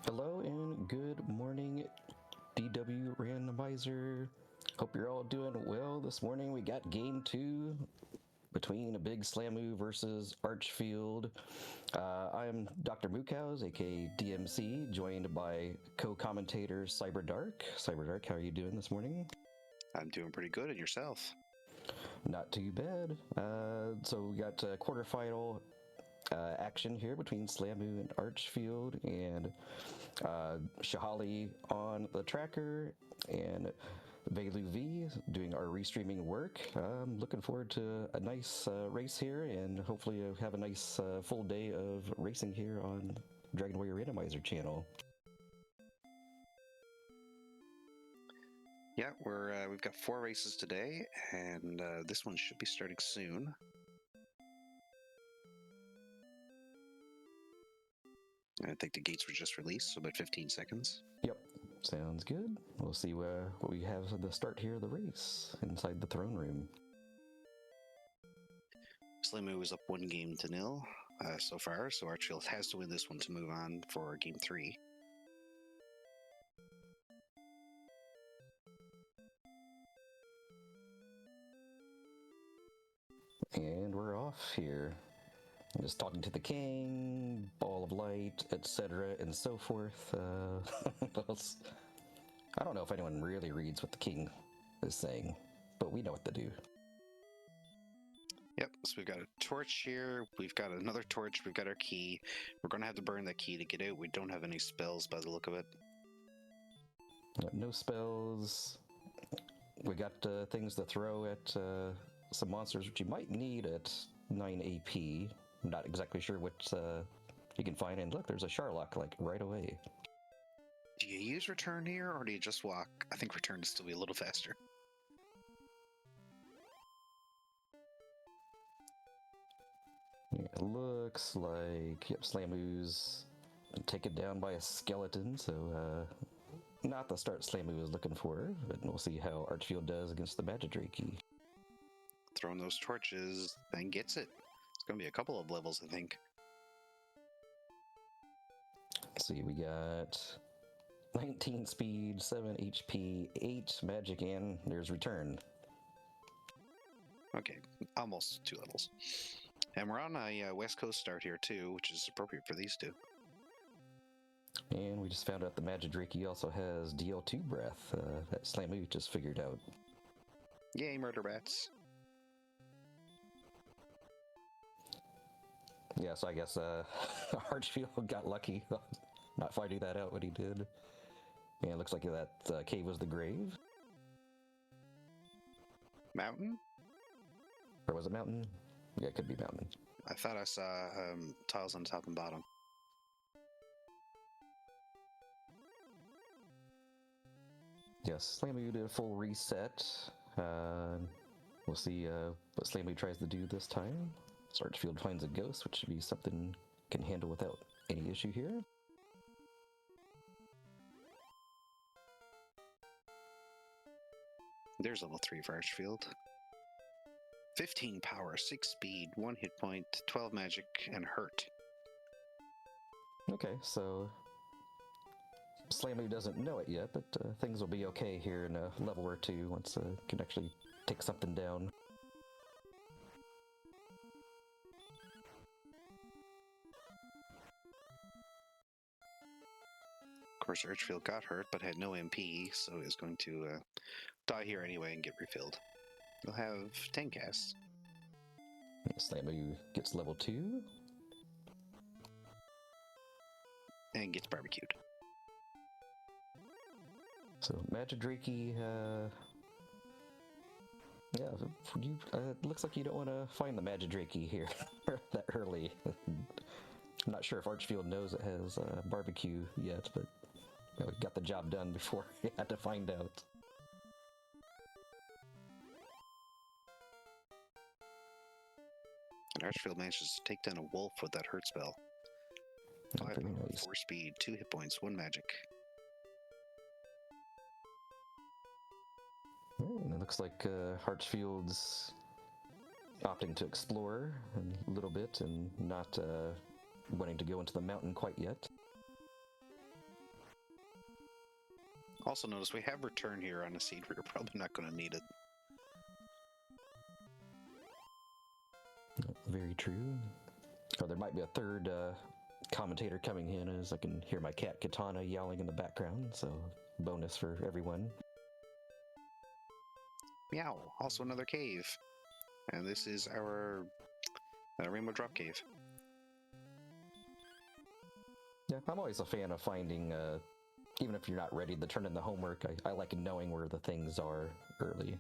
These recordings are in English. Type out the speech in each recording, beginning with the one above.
Hello and good morning, DW randomizer. Hope you're all doing well this morning. We got game 2 between a big Slamu versus Archfield. I'm Dr. Mookows, aka DMC, joined by co-commentator Cyberdark. Cyberdark, how are you doing this morning? I'm doing pretty good, and yourself? Not too bad. So we got quarterfinal action here between Slamu and Archfield, and Shahali on the tracker, and Velu V doing our restreaming work. I'm looking forward to a nice race here, and hopefully have a nice full day of racing here on Dragon Warrior Randomizer channel. Yeah, we've got 4 races today, and this one should be starting soon. I think the gates were just released, so about 15 seconds. Yep, sounds good. We'll see what we have at the start here of the race inside the throne room. Slamu is up 1-0 so far, so Archfield has to win this one to move on for game 3. And we're off here. Just talking to the king, ball of light, etc., and so forth. I don't know if anyone really reads what the king is saying, but we know what to do. Yep, so we've got a torch here, we've got another torch, we've got our key. We're going to have to burn that key to get out. We don't have any spells by the look of it. No spells. We got things to throw at some monsters, which you might need at 9 AP. I'm not exactly sure what you can find. And look, there's a Sharlock, like, right away. Do you use return here, or do you just walk? I think return to still be a little faster. Yeah, it looks like, yep, Slamu's taken down by a skeleton, so not the start Slamu was looking for, but we'll see how Archfield does against the Magidrake. Throwing those torches, then gets it. It's going to be a couple of levels, I think. Let's see, we got 19 speed, 7 HP, 8 magic, and there's return. Okay, almost 2 levels. And we're on a West Coast start here, too, which is appropriate for these two. And we just found out the Magidrake also has DL2 breath that Slamu just figured out. Yay, murder rats. Yeah, so I guess Archfield got lucky not finding that out when he did. And it looks like that cave was the grave. Mountain? Or was it mountain? Yeah, it could be mountain. I thought I saw tiles on top and bottom. Yes, Slamu did a full reset. We'll see what Slamu tries to do this time. Archfield finds a ghost, which should be something can handle without any issue here. There's level 3 for Archfield. 15 power, 6 speed, 1 hit point, 12 magic, and hurt. Okay, so Slamu doesn't know it yet, but things will be okay here in a level or two once can actually take something down. Of course, Archfield got hurt, but had no MP, so is going to die here anyway and get refilled. He'll have 10 casts. Slamu gets level 2. And gets barbecued. So Magidrake, yeah, you, it looks like you don't want to find the Magidrake here that early. I'm not sure if Archfield knows it has barbecue yet, but we got the job done before he had to find out. And Archfield manages to take down a wolf with that hurt spell. 5 power, Nice. 4 speed, 2 hit points, 1 magic. And it looks like Archfield's opting to explore a little bit and not wanting to go into the mountain quite yet. Also notice we have return here on a seed. We're probably not going to need it. Very true. Oh, there might be a third commentator coming in as I can hear my cat Katana yowling in the background, so bonus for everyone. Meow. Also another cave. And this is our Rainbow Drop Cave. Yeah, I'm always a fan of finding, even if you're not ready to turn in the homework, I like knowing where the things are early.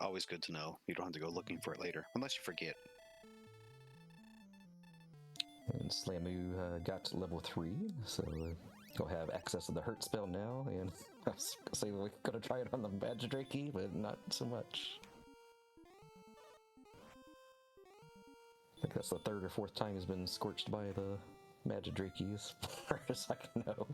Always good to know. You don't have to go looking for it later, unless you forget. And Slamu got to level 3, so he'll have access to the hurt spell now, and I was gonna say we're gonna try it on the Magidrake, but not so much. I think that's the third or fourth time he's been scorched by the Magidrake, as far as I can know.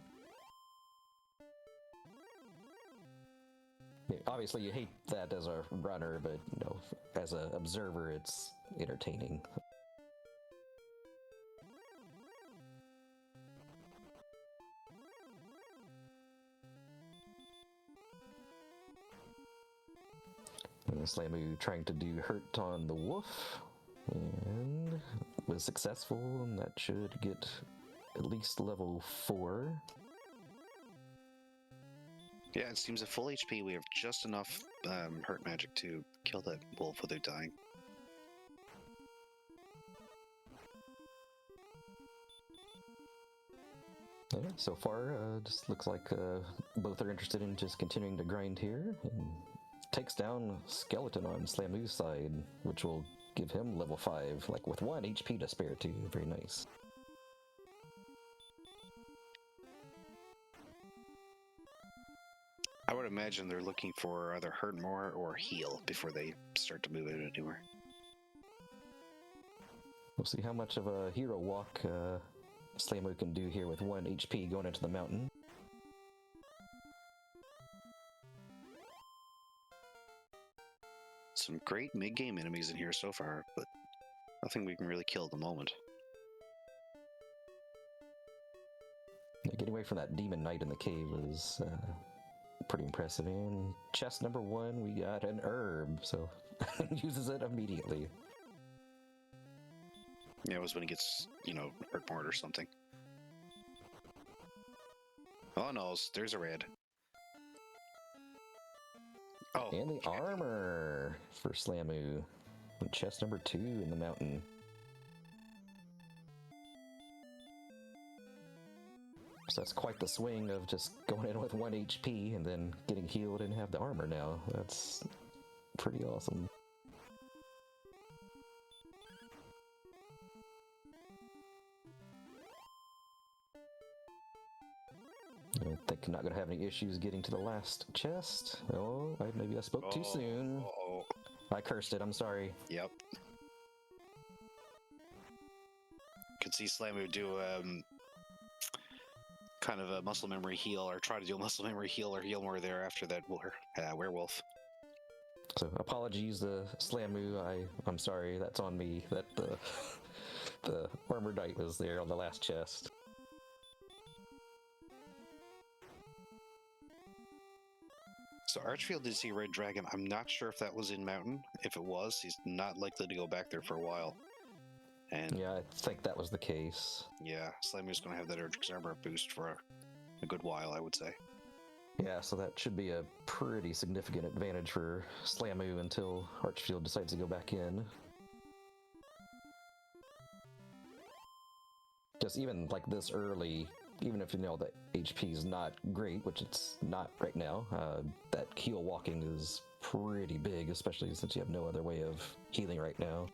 Yeah, obviously, you hate that as a runner, but you know, as an observer, it's entertaining. And Slamu trying to do hurt on the wolf, and was successful, and that should get at least level 4. Yeah, it seems at full HP we have just enough hurt magic to kill that wolf without dying. Yeah, so far, just looks like both are interested in just continuing to grind here, and takes down Skeleton on Slamu's side, which will give him level 5, like with 1 HP to spare too. Very nice. I would imagine they're looking for either hurt more or heal before they start to move it anywhere. We'll see how much of a hero walk Slamu can do here with 1 HP going into the mountain. Some great mid-game enemies in here so far, but nothing we can really kill at the moment. Yeah, getting away from that Demon Knight in the cave was pretty impressive. And chest number 1, we got an herb, so uses it immediately. Yeah, it was when he gets, hurt more or something. Oh no, there's a red. Oh, And the armor for Slamu. And chest number 2 in the mountain. So that's quite the swing of just going in with 1 HP and then getting healed and have the armor now. That's pretty awesome. I think I'm not going to have any issues getting to the last chest. Oh, maybe I spoke too soon. Oh. I cursed it, I'm sorry. Yep. Could see Slamu do kind of a muscle memory heal, or try to do a muscle memory heal or heal more there after that werewolf. So apologies to Slamu, I'm sorry, that's on me, that the armor knight was there on the last chest. So Archfield did see Red Dragon. I'm not sure if that was in Mountain. If it was, he's not likely to go back there for a while. And yeah, I think that was the case. Yeah, Slamu's going to have that Urgix Armor boost for a good while, I would say. Yeah, so that should be a pretty significant advantage for Slamu until Archfield decides to go back in. Just even like this early, even if you know that HP is not great, which it's not right now, that heal walking is pretty big, especially since you have no other way of healing right now.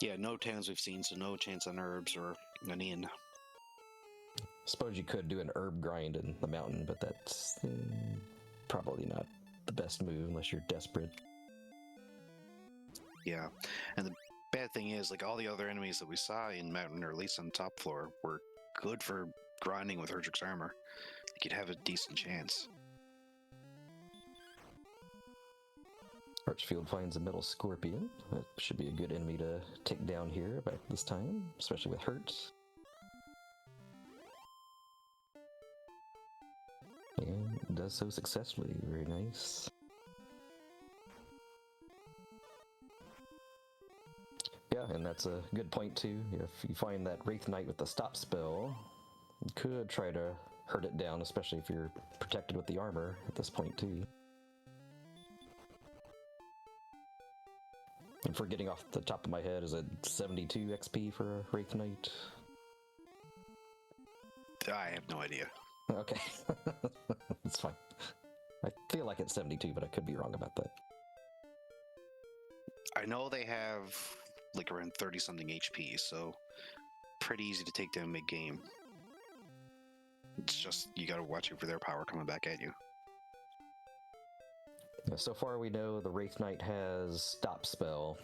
Yeah, no towns we've seen, so no chance on herbs or an inn. Suppose you could do an herb grind in the mountain, but that's probably not the best move unless you're desperate. Yeah, and the bad thing is, like, all the other enemies that we saw in Mountain, or at least on the top floor, were good for grinding with Urgix Armor. Like, you'd have a decent chance. Archfield finds a metal scorpion. That should be a good enemy to take down here back this time, especially with hurt. And does so successfully. Very nice. Yeah, and that's a good point too. If you find that Wraith Knight with the stop spell, you could try to hurt it down, especially if you're protected with the armor at this point too. And for getting off the top of my head, is it 72 XP for a Wraith Knight? I have no idea. Okay, it's fine. I feel like it's 72, but I could be wrong about that. I know they have like around 30 something HP, so pretty easy to take down mid game. It's just you gotta watch out for their power coming back at you. So far we know the Wraith Knight has stop spell.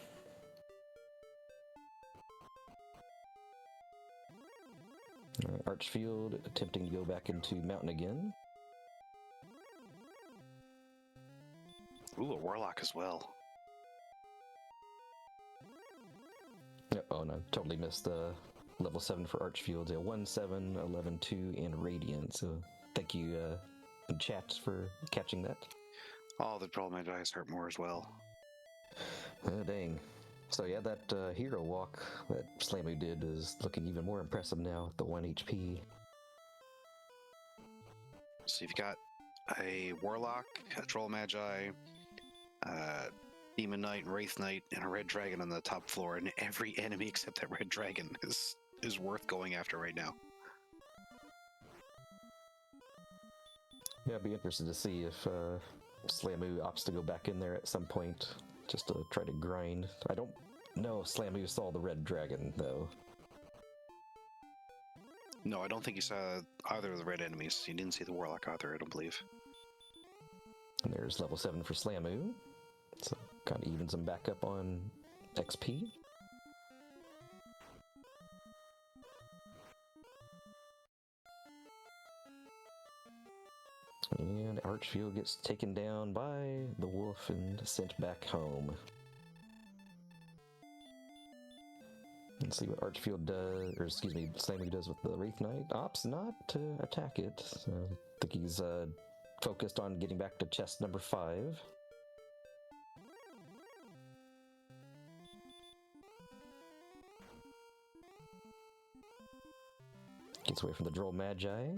Archfield attempting to go back into mountain again. Ooh, a warlock as well. Yep, oh no, totally missed the level 7 for Archfield. 1, 7, 11, 2, and Radiant. So thank you in chat for catching that. Oh, the troll my dice hurt more as well. Oh, dang. So yeah, that hero walk that Slamu did is looking even more impressive now at the 1 HP. So you've got a warlock, a troll magi, demon knight, wraith knight, and a red dragon on the top floor, and every enemy except that red dragon is worth going after right now. Yeah, I'd be interested to see if Slamu opts to go back in there at some point just to try to grind. I don't know if Slamu saw the red dragon though. No, I don't think he saw either of the red enemies. He didn't see the warlock either, I don't believe. And there's level 7 for Slamu. So kind of evens him back up on XP. And Archfield gets taken down by the wolf and sent back home. Let's see what Archfield does, or excuse me, Slamu does with the Wraith Knight. Opts not to attack it. So I think he's focused on getting back to chest number 5. Gets away from the Droll Magi,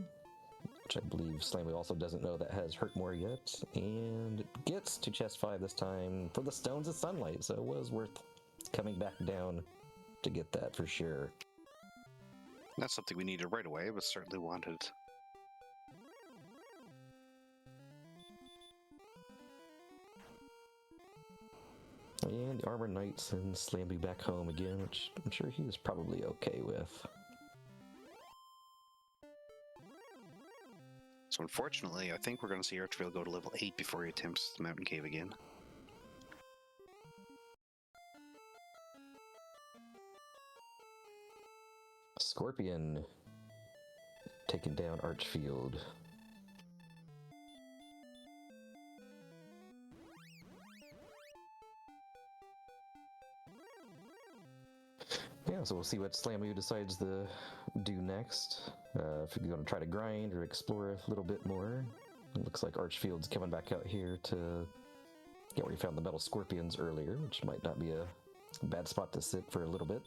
which I believe Slamu also doesn't know that has hurt more yet, and gets to chest 5 this time for the Stones of Sunlight, so it was worth coming back down to get that for sure. Not something we needed right away, but certainly wanted. And the Armor Knight sends Slamu back home again, which I'm sure he was probably okay with. So unfortunately, I think we're going to see Archfield go to level 8 before he attempts the mountain cave again. Scorpion taking down Archfield. Yeah, so we'll see what Slamu decides to do next. If he's going to try to grind or explore a little bit more. It looks like Archfield's coming back out here to get where he found the metal scorpions earlier, which might not be a bad spot to sit for a little bit.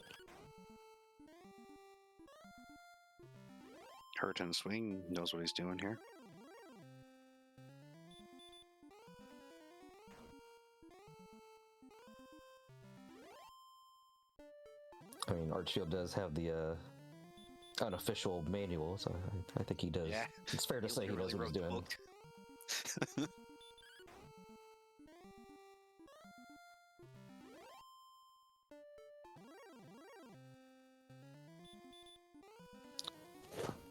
Hurt and swing knows what he's doing here. I mean, Archfield does have the unofficial manual, so I think he does. Yeah. It's fair to say he knows what he's doing.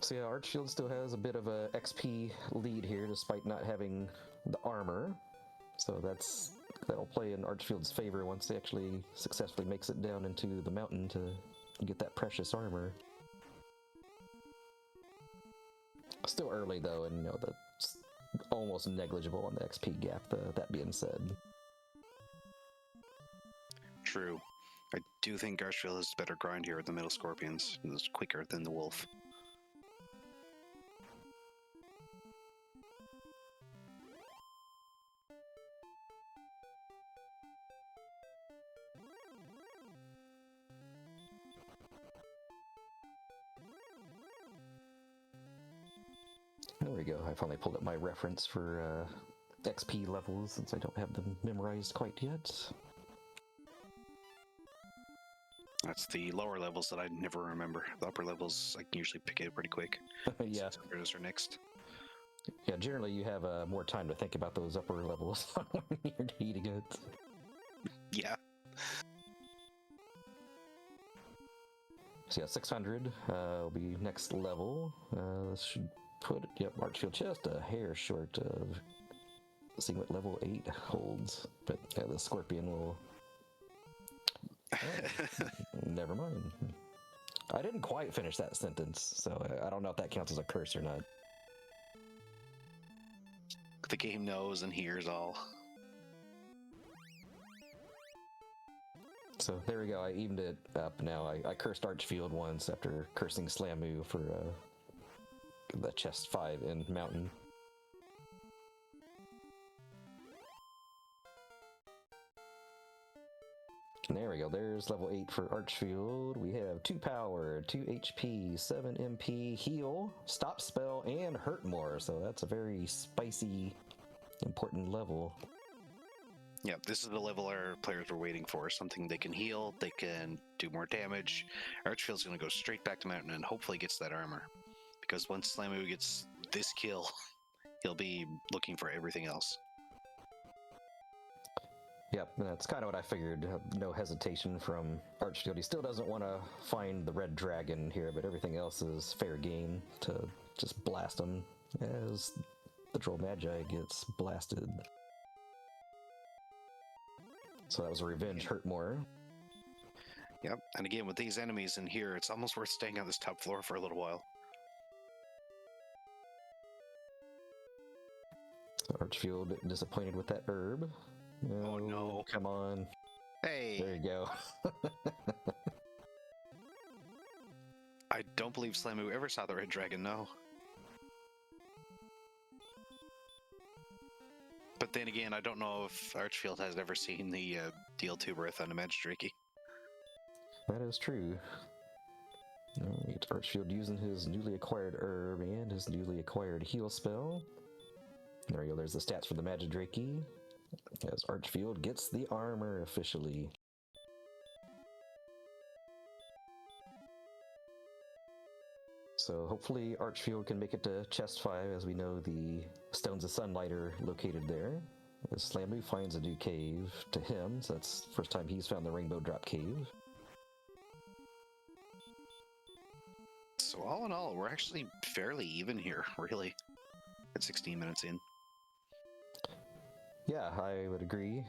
So yeah, Archfield still has a bit of a XP lead here, despite not having the armor. So that'll play in Archfield's favor once he actually successfully makes it down into the mountain to get that precious armor. Still early though, and that's almost negligible on the XP gap. That being said, True. I do think Archfield is better grind here with the middle scorpions. It's quicker than the wolf. we go. I finally pulled up my reference for XP levels since I don't have them memorized quite yet. That's the lower levels that I never remember. The upper levels, I can usually pick it pretty quick. Yeah. 600 are next. Yeah, generally you have more time to think about those upper levels when you're eating it. Yeah. So yeah, 600 will be next level. This should put, yep, Archfield just a hair short of seeing what level 8 holds. But yeah, the Scorpion will... Oh, never mind. I didn't quite finish that sentence, so I don't know if that counts as a curse or not. The game knows and hears all. So there we go, I evened it up now. I cursed Archfield once after cursing Slamu for the chest 5 in Mountain. There we go, there's level 8 for Archfield. We have 2 power, 2 HP, 7 MP, heal, stop spell, and hurt more. So that's a very spicy, important level. Yeah, this is the level our players were waiting for. Something they can heal, they can do more damage. Archfield's going to go straight back to Mountain and hopefully gets that armor. Because once Slamu gets this kill, he'll be looking for everything else. Yep, that's kind of what I figured. No hesitation from Archfield. He still doesn't want to find the red dragon here, but everything else is fair game to just blast him as the Troll Magi gets blasted. So that was a revenge hurt more. Yep, and again, with these enemies in here, it's almost worth staying on this top floor for a little while. Archfield disappointed with that herb. Oh no. Come on. Hey! There you go. I don't believe Slamu ever saw the red dragon, no. But then again, I don't know if Archfield has ever seen the DL2 birth on a Magidraki. That is true. Alright, Archfield using his newly acquired herb and his newly acquired heal spell. There we go, there's the stats for the Magidraki. As Archfield gets the armor officially. So hopefully Archfield can make it to chest 5, as we know the Stones of Sunlight are located there. As Slamu finds a new cave to him, so that's the first time he's found the Rainbow Drop Cave. So all in all, we're actually fairly even here, really, at 16 minutes in. Yeah, I would agree.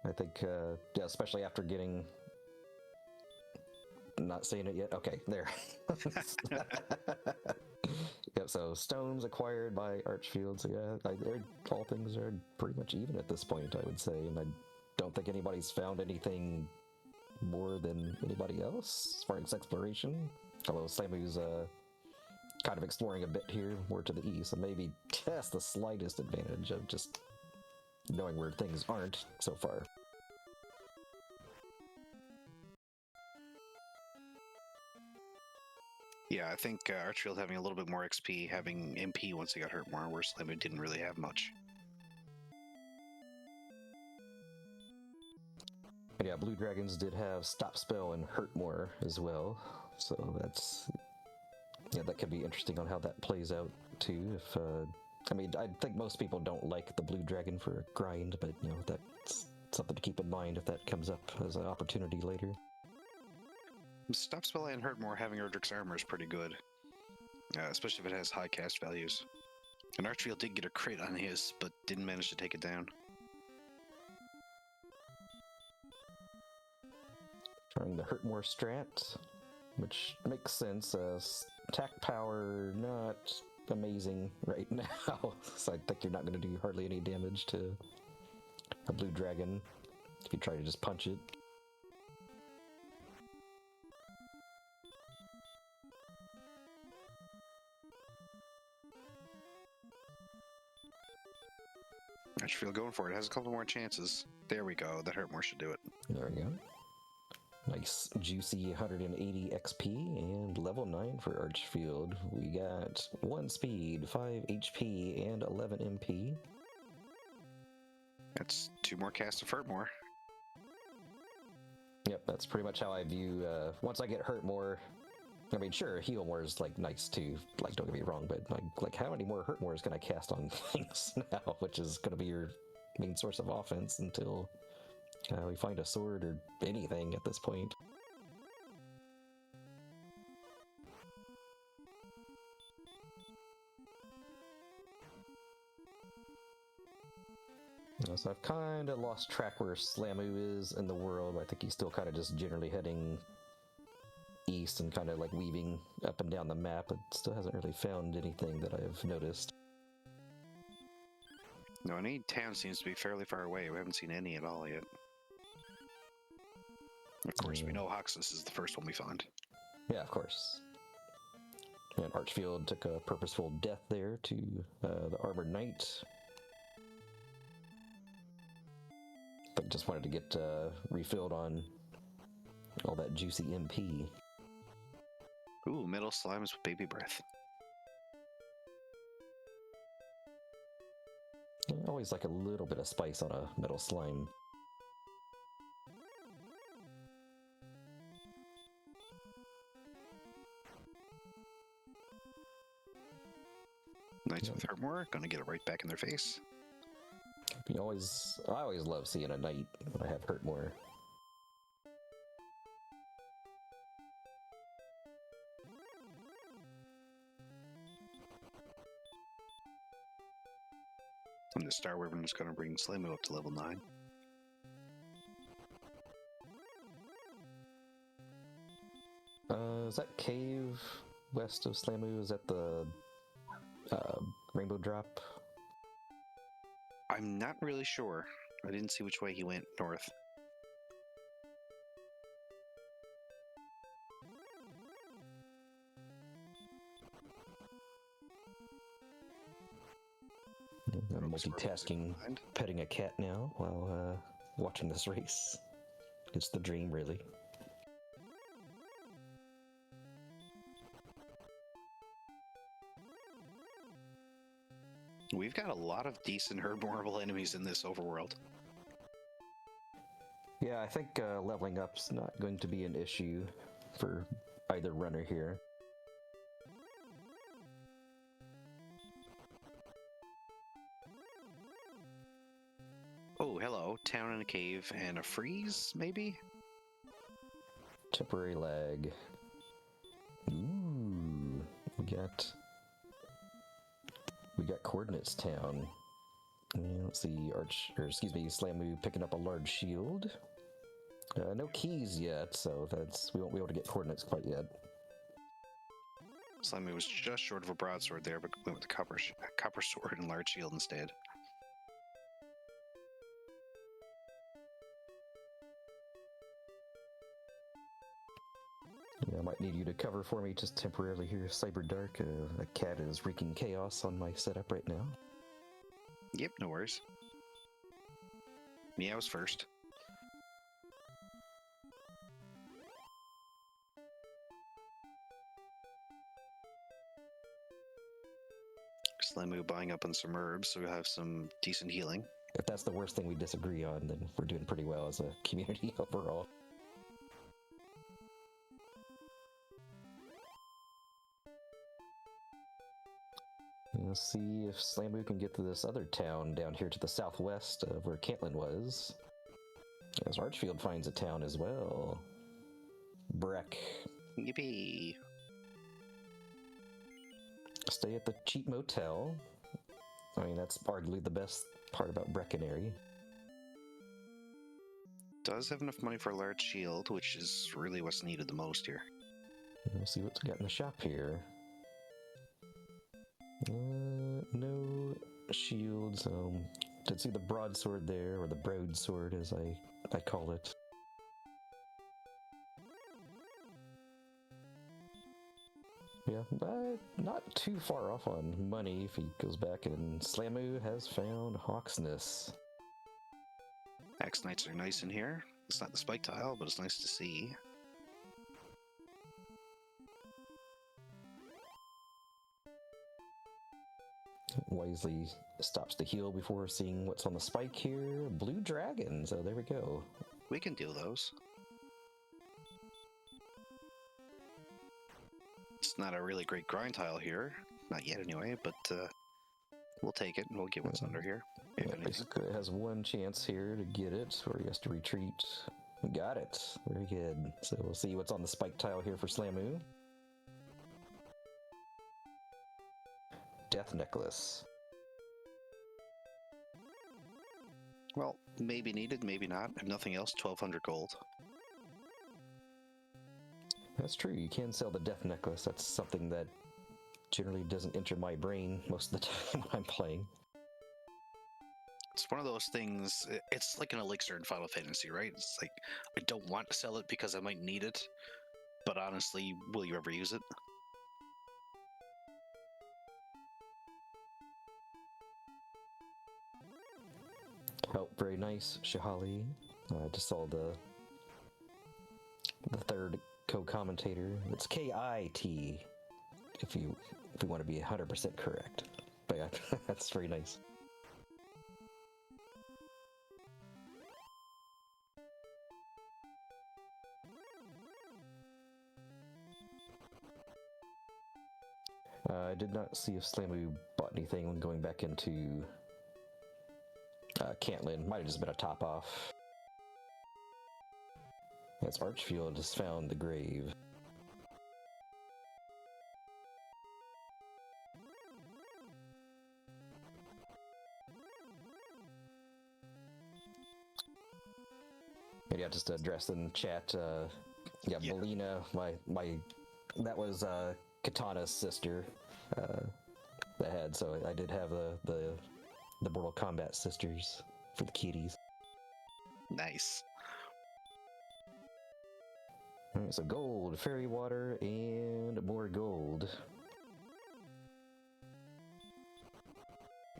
I think, yeah, especially after getting... Not saying it yet? Okay, there. Yep, so stones acquired by Archfield, so yeah, all things are pretty much even at this point, I would say, and I don't think anybody's found anything more than anybody else as far as exploration. Although Slamu's kind of exploring a bit here, more to the east, so maybe just the slightest advantage of just knowing where things aren't so far. Yeah, I think Archfield having a little bit more XP, having MP once he got hurt more, where Slamu didn't really have much. But yeah, Blue Dragons did have Stop Spell and Hurt more as well, so that's... Yeah, that could be interesting on how that plays out too. If I mean, I think most people don't like the Blue Dragon for a grind, but you know, that's something to keep in mind if that comes up as an opportunity later. Stop Spell and Hurt more having Erdrick's armor is pretty good, especially if it has high cast values. And Archfield did get a crit on his, but didn't manage to take it down. Trying the Hurt more strat, which makes sense as attack power not amazing right now, so I think you're not going to do hardly any damage to a Blue Dragon if you try to just punch it. Archfield going for it. Has a couple more chances. There we go. That Hurt more should do it. There we go. Nice juicy 180 XP and level 9 for Archfield. We got 1 speed, 5 HP, and 11 MP. That's 2 more casts of hurt more. Yep, that's pretty much how I view, once I get hurt more, I mean, sure, heal more is, like, nice too, like, don't get me wrong, but, like how many more hurt mores can I cast on things now, which is going to be your main source of offense until we find a sword or anything at this point. So I've kind of lost track where Slamu is in the world. I think he's still kind of just generally heading east and kind of like weaving up and down the map. It still hasn't really found anything that I've noticed. No, any town seems to be fairly far away. We haven't seen any at all yet. Of course, we know Hoxus is the first one we found. Yeah, of course. And Archfield took a purposeful death there to the Armored Knight. But just wanted to get refilled on all that juicy MP. Ooh, metal slimes with baby breath. I always like a little bit of spice on a metal slime. Knights with Heartmore, gonna get it right back in their face. I always love seeing a knight when I have hurt more. And the Star Wyvern is gonna bring Slamu up to level 9. Is that cave west of Slamu? Is that the Rainbow Drop? I'm not really sure. I didn't see which way he went north. I'm multitasking, petting a cat now while watching this race. It's the dream, really. We've got a lot of decent herd-moreable enemies in this overworld. Yeah, I think leveling up's not going to be an issue for either runner here. Oh, hello. Town in a cave and a freeze, maybe? Temporary lag. Ooh, we got Coordinates Town. And let's see, Slamu picking up a large shield. No keys yet, so we won't be able to get coordinates quite yet. Slamu was just short of a broadsword there, but went with the copper sword and large shield instead. Yeah, I might need you to cover for me just temporarily here, Cyber Dark. The cat is wreaking chaos on my setup right now. Yep, no worries. Meows first. Slamu buying up on some herbs, so we'll have some decent healing. If that's the worst thing we disagree on, then we're doing pretty well as a community overall. Let's see if Slamu can get to this other town down here to the southwest of where Cantlin was. As Archfield finds a town as well. Breck. Yippee! Stay at the cheap motel. I mean, that's arguably the best part about Breckenary. Does have enough money for a large shield, which is really what's needed the most here. We'll see what's got in the shop here. No shields. Did see the broadsword there, or the broadsword as I call it. Yeah, but not too far off on money if he goes back, and Slamu has found Hawksness. Axe Knights are nice in here. It's not the spike tile, but it's nice to see. Wisely stops the heal before seeing what's on the spike here. Blue dragon, so there we go. We can deal those. It's not a really great grind tile here. Not yet, anyway, but we'll take it and we'll get what's under here. If anything. Basically, it has one chance here to get it, or he has to retreat. Got it. Very good. So we'll see what's on the spike tile here for Slamu. Death necklace. Well, maybe needed, maybe not. If nothing else, 1,200 gold. That's true. You can sell the death necklace. That's something that generally doesn't enter my brain most of the time when I'm playing. It's one of those things, it's like an elixir in Final Fantasy, right? It's like, I don't want to sell it because I might need it, but honestly, will you ever use it? Oh, very nice, Shahali. I just saw the third co-commentator. It's K-I-T, if we want to be 100% correct. But yeah, that's very nice. I did not see if Slamu bought anything when going back into Cantlin. Might have just been a top off. Yes, Archfield has found the grave. And yeah, just to address in chat, yeah, Melina, that was Katana's sister that had, so I did have the Mortal Kombat sisters for the kitties. Nice. Alright, so gold, fairy water, and more gold.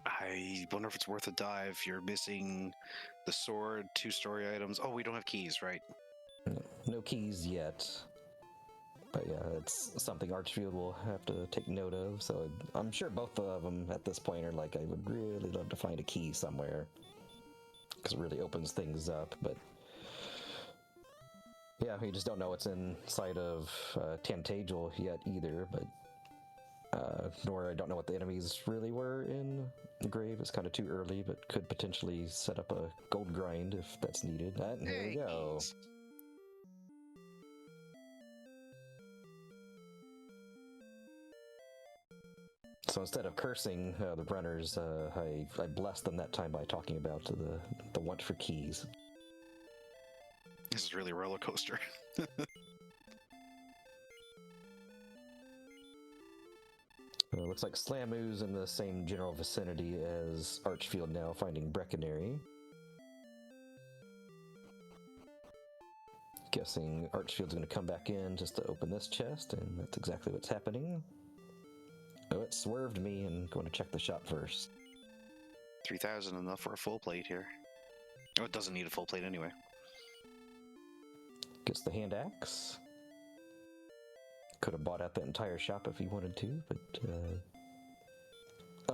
I wonder if it's worth a dive. You're missing the sword, 2 story items. Oh, we don't have keys, right? No keys yet. But yeah, it's something Archfield will have to take note of. So I'm sure both of them at this point are like, I would really love to find a key somewhere. Because it really opens things up. But yeah, you just don't know what's inside of Tantagel yet either. But nor I don't know what the enemies really were in the grave. It's kind of too early, but could potentially set up a gold grind if that's needed. And here we go. So instead of cursing the runners, I blessed them that time by talking about the want for keys. This is really a roller coaster. Looks like Slamu's in the same general vicinity as Archfield now, finding Brecconary. Guessing Archfield's going to come back in just to open this chest, and that's exactly what's happening. Oh, it swerved me, and going to check the shop first. 3,000 enough for a full plate here. Oh, it doesn't need a full plate anyway. Gets the hand axe. Could have bought out the entire shop if he wanted to, but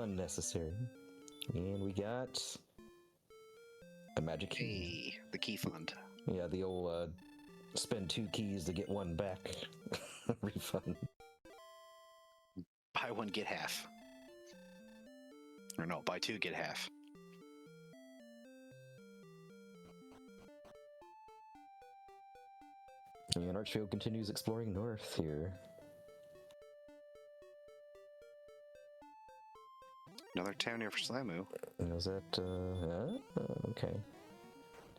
unnecessary. And we got a magic key. Hey, the key fund. Yeah, the old spend 2 keys to get 1 back refund. Buy 1, get half. Or no, buy 2, get half. And Archfield continues exploring north here. Another town here for Slamu. Was that, okay.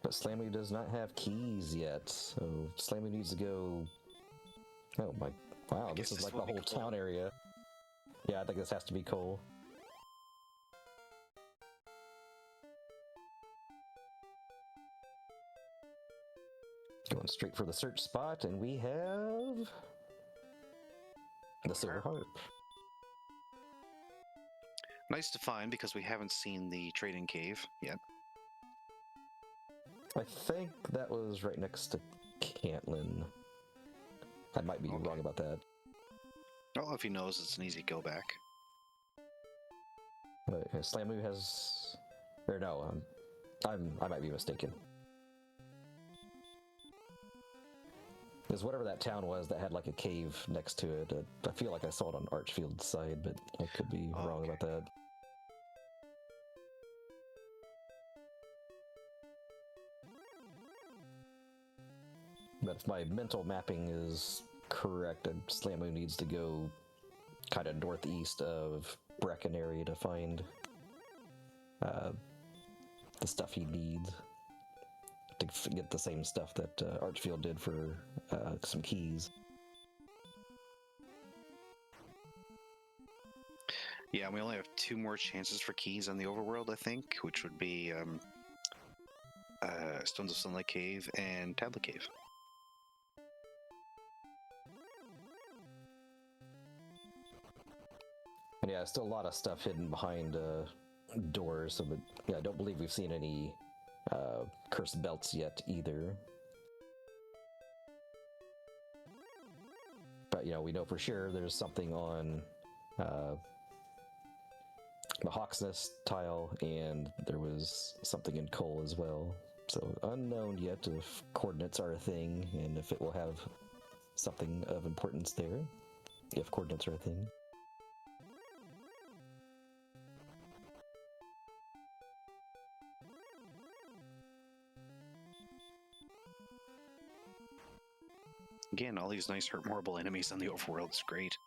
But Slamu does not have keys yet, so Slamu needs to go... Oh my, wow, this is like the whole town area. Yeah, I think this has to be coal. Going straight for the search spot, and we have the silver harp. Nice to find because we haven't seen the trading cave yet. I think that was right next to Cantlin. I might be wrong about that. Well, if he knows, it's an easy go back. But Slamu has, or no, I might be mistaken. Because whatever that town was that had like a cave next to it, I feel like I saw it on Archfield's side, but I could be wrong about that. But if my mental mapping is correct, Slamu needs to go kind of northeast of Brecken area to find the stuff he needs to get the same stuff that Archfield did for some keys. Yeah, we only have 2 more chances for keys on the overworld, I think, which would be Stones of Sunlight Cave and Tablet Cave. And yeah, still a lot of stuff hidden behind doors. So, but yeah, I don't believe we've seen any cursed belts yet either. But you know, we know for sure there's something on the Hawk's Nest tile, and there was something in coal as well. So unknown yet if coordinates are a thing, and if it will have something of importance there, if coordinates are a thing. Again, all these nice hurt moreable enemies on the overworld is great.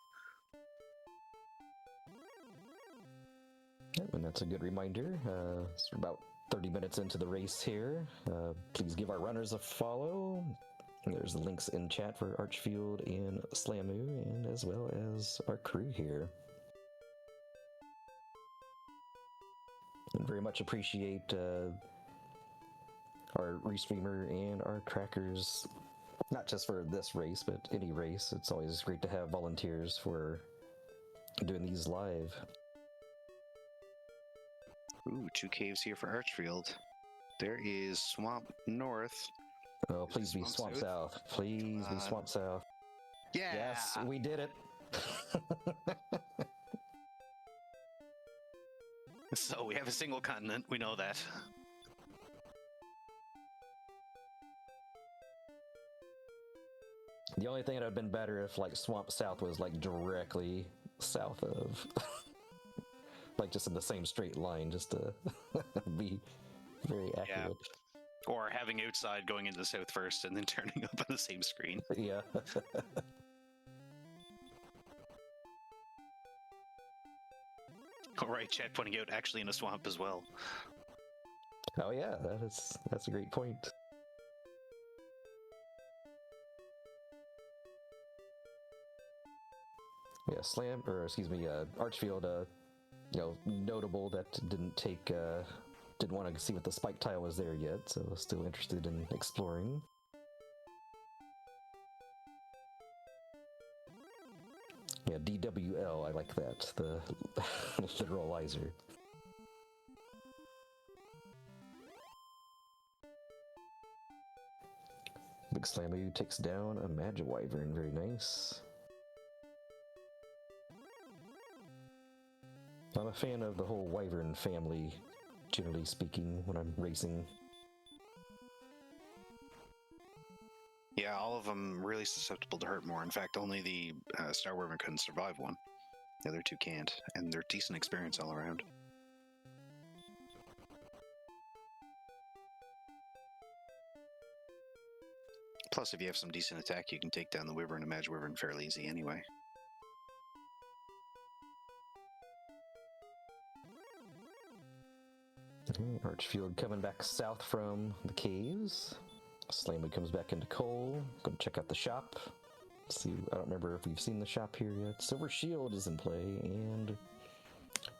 Yep, and that's a good reminder. It's about 30 minutes into the race here. Please give our runners a follow. There's the links in chat for Archfield and Slamu, and as well as our crew here. And very much appreciate our restreamer and our trackers, not just for this race, but any race. It's always great to have volunteers for doing these live. Ooh, 2 caves here for Archfield. There is Swamp North. Oh, please be Swamp South. Please be Swamp South. Yeah! Yes, we did it. So we have a single continent, we know that. The only thing that would have been better if like Swamp South was like directly south of, like just in the same straight line, just to be very accurate. Yeah. Or having outside going into the south first and then turning up on the same screen. Yeah. All right, chat pointing out actually in a swamp as well. Oh yeah, that's a great point. Yeah, Archfield, notable that didn't want to see what the spike tile was there yet, so still interested in exploring. Yeah, DWL, I like that, the literalizer. Big Slamu takes down a Magic Wyvern, very nice. I'm a fan of the whole Wyvern family, generally speaking, when I'm racing. Yeah, all of them really susceptible to hurt more. In fact, only the Star Wyvern couldn't survive one. The other 2 can't, and they're decent experience all around. Plus, if you have some decent attack, you can take down the Wyvern and Magic Wyvern fairly easy anyway. Archfield coming back south from the caves. Slamu comes back into coal. Gonna check out the shop. See, I don't remember if we've seen the shop here yet. Silver Shield is in play and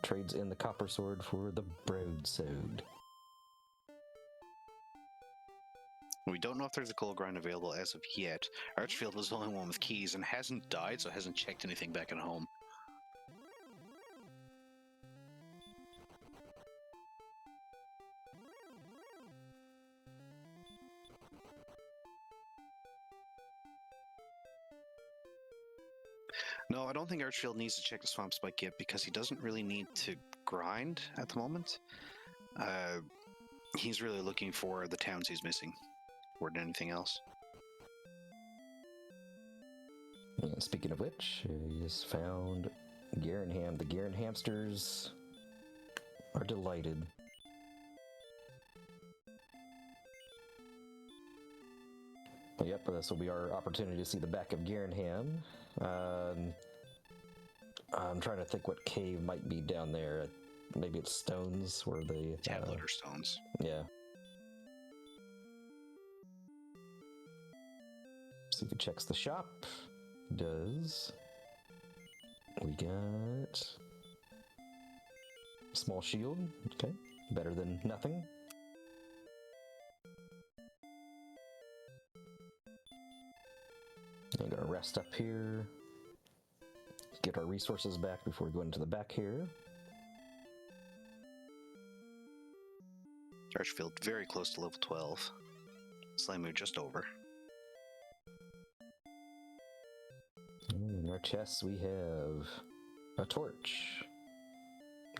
trades in the Copper Sword for the Broadsword. We don't know if there's a gold grind available as of yet. Archfield was the only one with keys and hasn't died, so hasn't checked anything back at home. No, I don't think Archfield needs to check the swamp spike yet because he doesn't really need to grind at the moment. He's really looking for the towns he's missing more than anything else. And speaking of which, he has found Garenham. The Garen hamsters are delighted. Yep, this will be our opportunity to see the back of Garenham. I'm trying to think what cave might be down there. Maybe it's stones where they... Tablet or stones. Yeah. See if he checks the shop. He does. We got... small shield. Okay. Better than nothing. I'm gonna rest up here. Get our resources back before we go into the back here. Archfield very close to level 12. Slamu just over. In our chests we have a torch.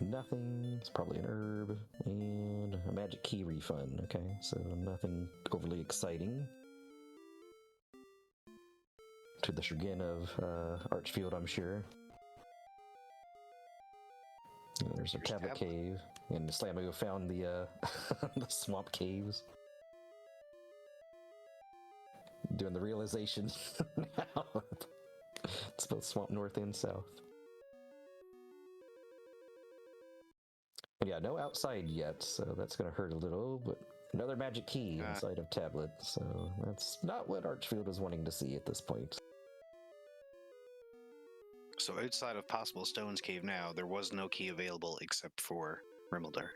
Nothing. It's probably an herb. And a magic key refund. Okay, so nothing overly exciting. To the chagrin of Archfield, I'm sure. And there's a tablet cave, and Slamu found the the swamp caves. Doing the realization now. It's both swamp north and south. And yeah, no outside yet, so that's gonna hurt a little, but another magic key inside of tablet, so that's not what Archfield was wanting to see at this point. So outside of possible Stones Cave now, there was no key available except for Rimmildar.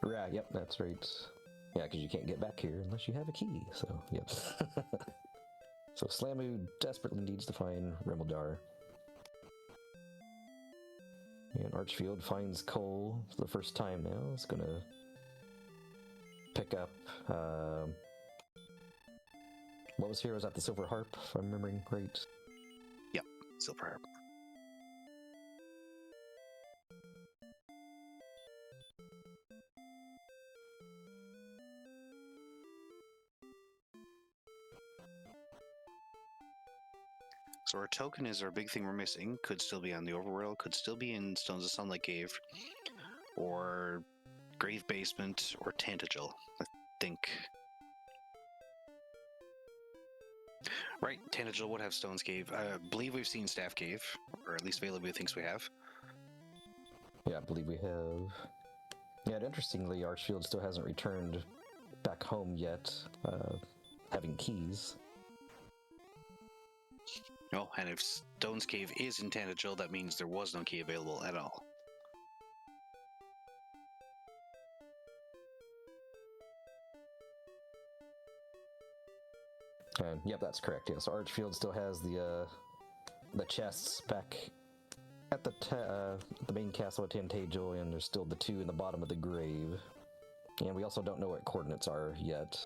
Right, yep, that's right. Yeah, because you can't get back here unless you have a key, so, yep. So Slamu desperately needs to find Rimmildar. And Archfield finds coal for the first time now. It's gonna pick up, what was here? Was that the Silver Harp, if I'm remembering right? Yep, Silver Harp. So our token is our big thing we're missing. Could still be on the overworld, could still be in Stones of Sunlight Cave, or Grave Basement, or Tantagel, I think. Right, Tantagel would have Stones Cave. I believe we've seen Staff Cave, or at least Valebu thinks we have. Yeah, I believe we have. Yeah, and interestingly, Archfield still hasn't returned back home yet, having keys. Oh, and if Stones Cave is in Tantagel, that means there was no key available at all. Yep, that's correct. Yeah, so Archfield still has the chests back at the main castle at Tantagel, and there's still the two in the bottom of the grave. And we also don't know what coordinates are yet.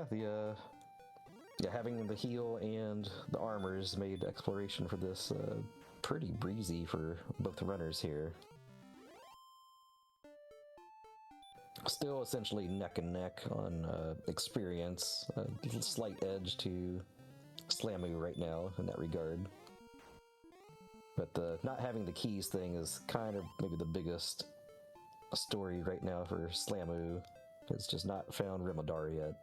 But yeah, having the heal and the armors made exploration for this pretty breezy for both runners here. Still essentially neck and neck on experience, a slight edge to Slamu right now in that regard. But the not having the keys thing is kind of maybe the biggest story right now for Slamu. It's just not found Rimmildar yet.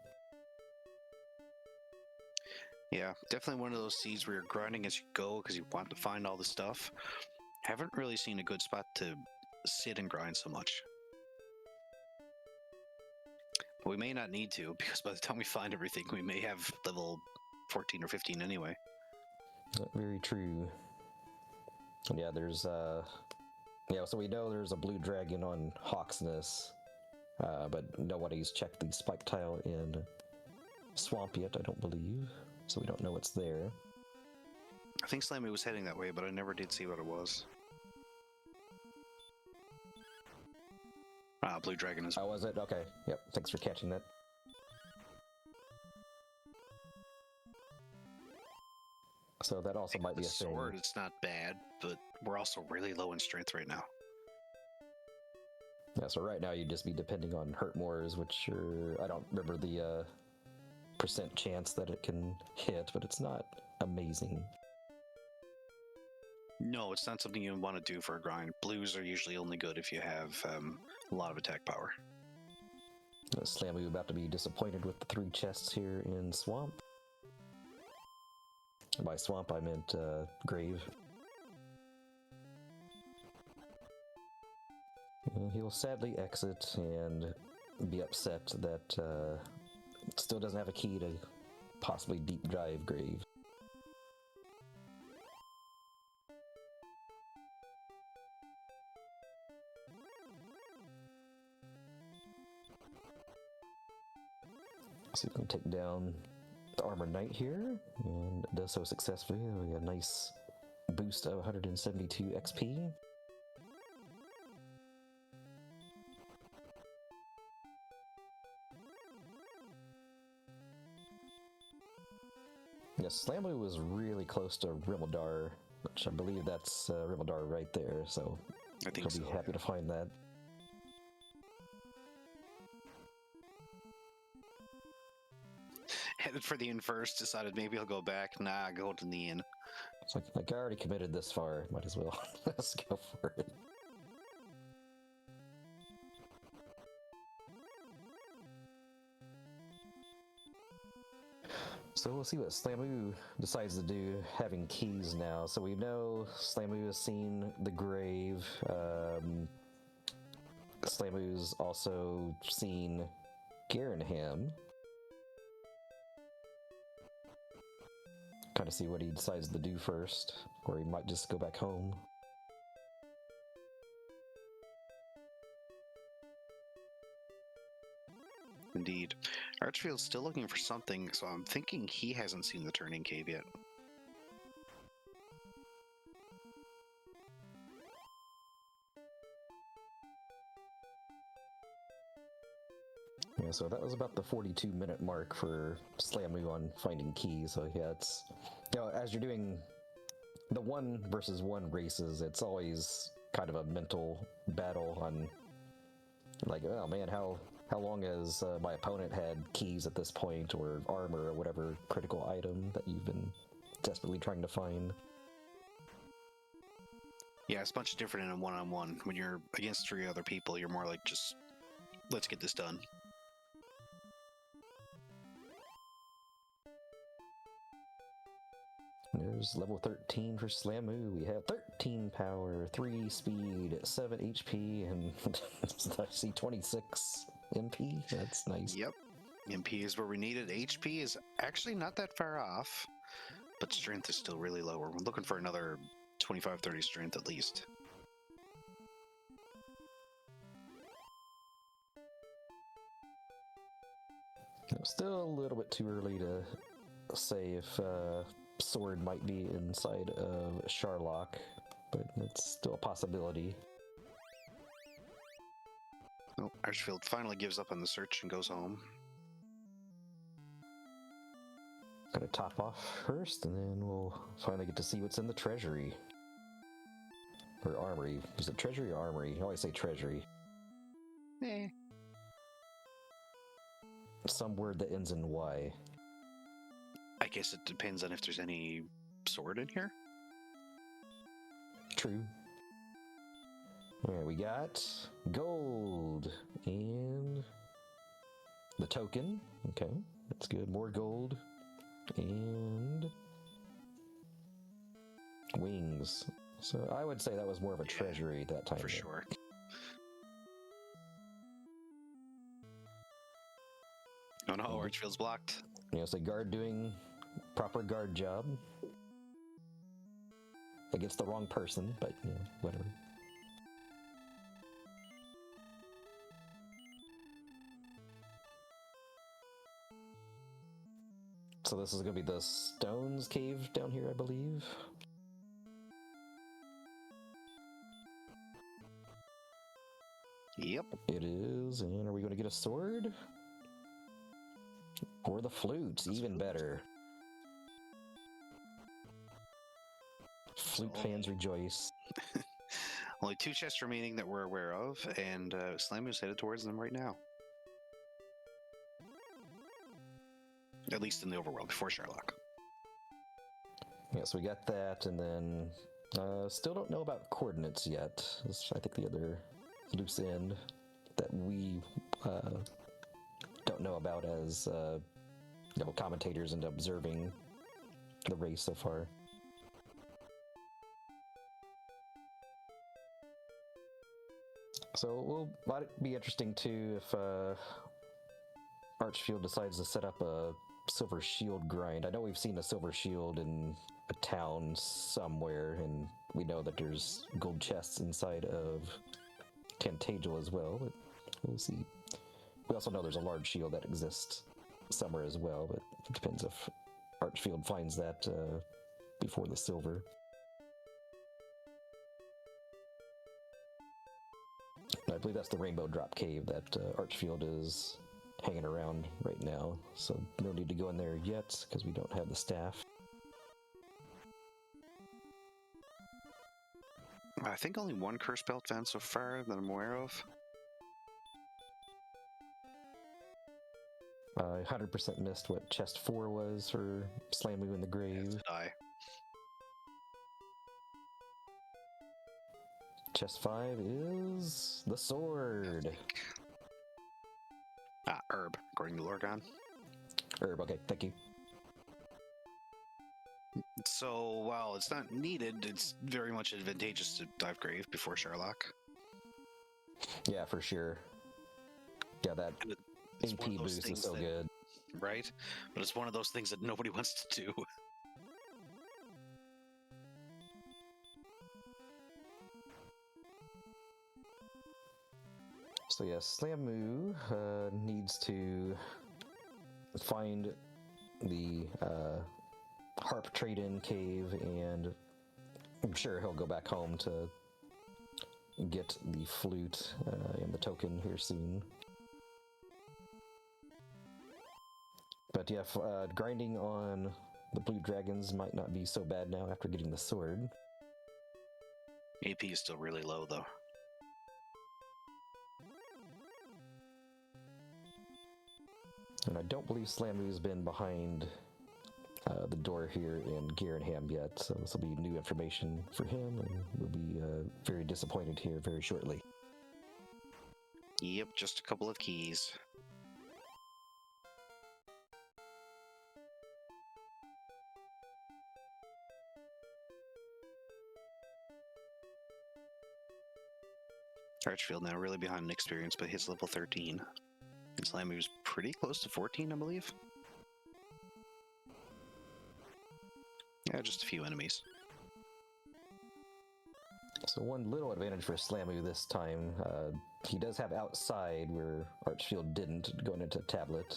Yeah, definitely one of those seeds where you're grinding as you go because you want to find all the stuff. Haven't really seen a good spot to sit and grind so much. But we may not need to, because by the time we find everything, we may have level 14 or 15 anyway. Very true. And yeah, there's Yeah, so we know there's a blue dragon on Hawksness, but nobody's checked the spike tile in Swamp yet, I don't believe. So we don't know what's there. I think Slammy was heading that way, but I never did see what it was. Ah, blue dragon is. Oh, was it? Okay. Yep. Thanks for catching that. So that also might be a sword. thing. It's not bad, but we're also really low in strength right now. Yeah, so right now you'd just be depending on Hurtmore's, which are, I don't remember the percent chance that it can hit, but it's not amazing. No, it's not something you want to do for a grind. Blues are usually only good if you have a lot of attack power. Slamu about to be disappointed with the 3 chests here in Swamp. By Swamp, I meant Grave. And he'll sadly exit and be upset that still doesn't have a key to possibly deep drive Grave. So we can take down the Armored Knight here, and does so successfully. We get a nice boost of 172 XP. Yes, Slamu was really close to Rimildar, which I believe that's Rimildar right there, so I think he'll be happy to find that. Headed for the inn first, decided maybe he'll go back. Nah, go to the inn. It's like I already committed this far, might as well. Let's go for it. So we'll see what Slamu decides to do, having keys now. So we know Slamu has seen the grave. Slamu's also seen Garenham. Kind of see what he decides to do first, or he might just go back home. Indeed. Archfield's still looking for something, so I'm thinking he hasn't seen the turning cave yet. Yeah, so that was about the 42-minute mark for Slamu on finding keys. So yeah, it's, you know, as you're doing the 1 versus 1 races, it's always kind of a mental battle on, like, oh man, how long has my opponent had keys at this point, or armor, or whatever critical item that you've been desperately trying to find. Yeah, it's much different in a one-on-one. When you're against 3 other people, you're more like, just, let's get this done. There's level 13 for Slamu. We have 13 power, 3 speed, 7 HP, and I see 26 MP. That's nice. Yep. MP is where we need it. HP is actually not that far off, but strength is still really low. We're looking for another 25-30 strength at least. Still a little bit too early to say if Sword might be inside of Sharlock, but it's still a possibility. Oh, Archfield finally gives up on the search and goes home. Gonna top off first, and then we'll finally get to see what's in the treasury. Or armory. Is it treasury or armory? I always say treasury. Eh. Some word that ends in Y. I guess it depends on if there's any sword in here. True. Alright, we got gold and the token. Okay, that's good. More gold and wings. So I would say that was more of a treasury that time. For sure. Oh no, Archfield's blocked. You know, so guard doing proper guard job against the wrong person, but you know, whatever. So this is going to be the Stones Cave down here, I believe. Yep. It is. And are we going to get a sword? Or the flute, even better. Flute fans rejoice. Only 2 chests remaining that we're aware of, and Slamu's headed towards them right now. At least in the overworld, before Sherlock. Yeah, so we got that, and then still don't know about coordinates yet. That's, I think, the other loose end that we don't know about as commentators and observing the race so far. So might it be interesting too if Archfield decides to set up a silver shield grind. I know we've seen a silver shield in a town somewhere, and we know that there's gold chests inside of Cantagel as well, but we'll see. We also know there's a large shield that exists somewhere as well, but it depends if Archfield finds that before the silver. I believe that's the Rainbow Drop Cave that Archfield is hanging around right now, so no need to go in there yet because we don't have the staff. I think only 1 curse belt found so far that I'm aware of. 100% missed what chest 4 was for Slamu in the grave. Die. Chest 5 is the sword. Herb, according to Lorgon. Herb, okay, thank you. So, while it's not needed, it's very much advantageous to dive grave before Sherlock. Yeah, for sure. Yeah, that AP boost is so good. Right? But it's one of those things that nobody wants to do. So yeah, Slamu needs to find the Harp Trade-In Cave, and I'm sure he'll go back home to get the flute and the token here soon. But yeah, grinding on the blue dragons might not be so bad now after getting the sword. AP is still really low, though. And I don't believe Slamu's been behind the door here in Garenham yet, so this will be new information for him, and we'll be very disappointed here very shortly. Yep, just a couple of keys. Archfield now really behind in experience, but hits level 13. And Slamu's pretty close to 14, I believe. Yeah, just a few enemies. So one little advantage for Slamu this time, he does have outside where Archfield didn't, going into tablet.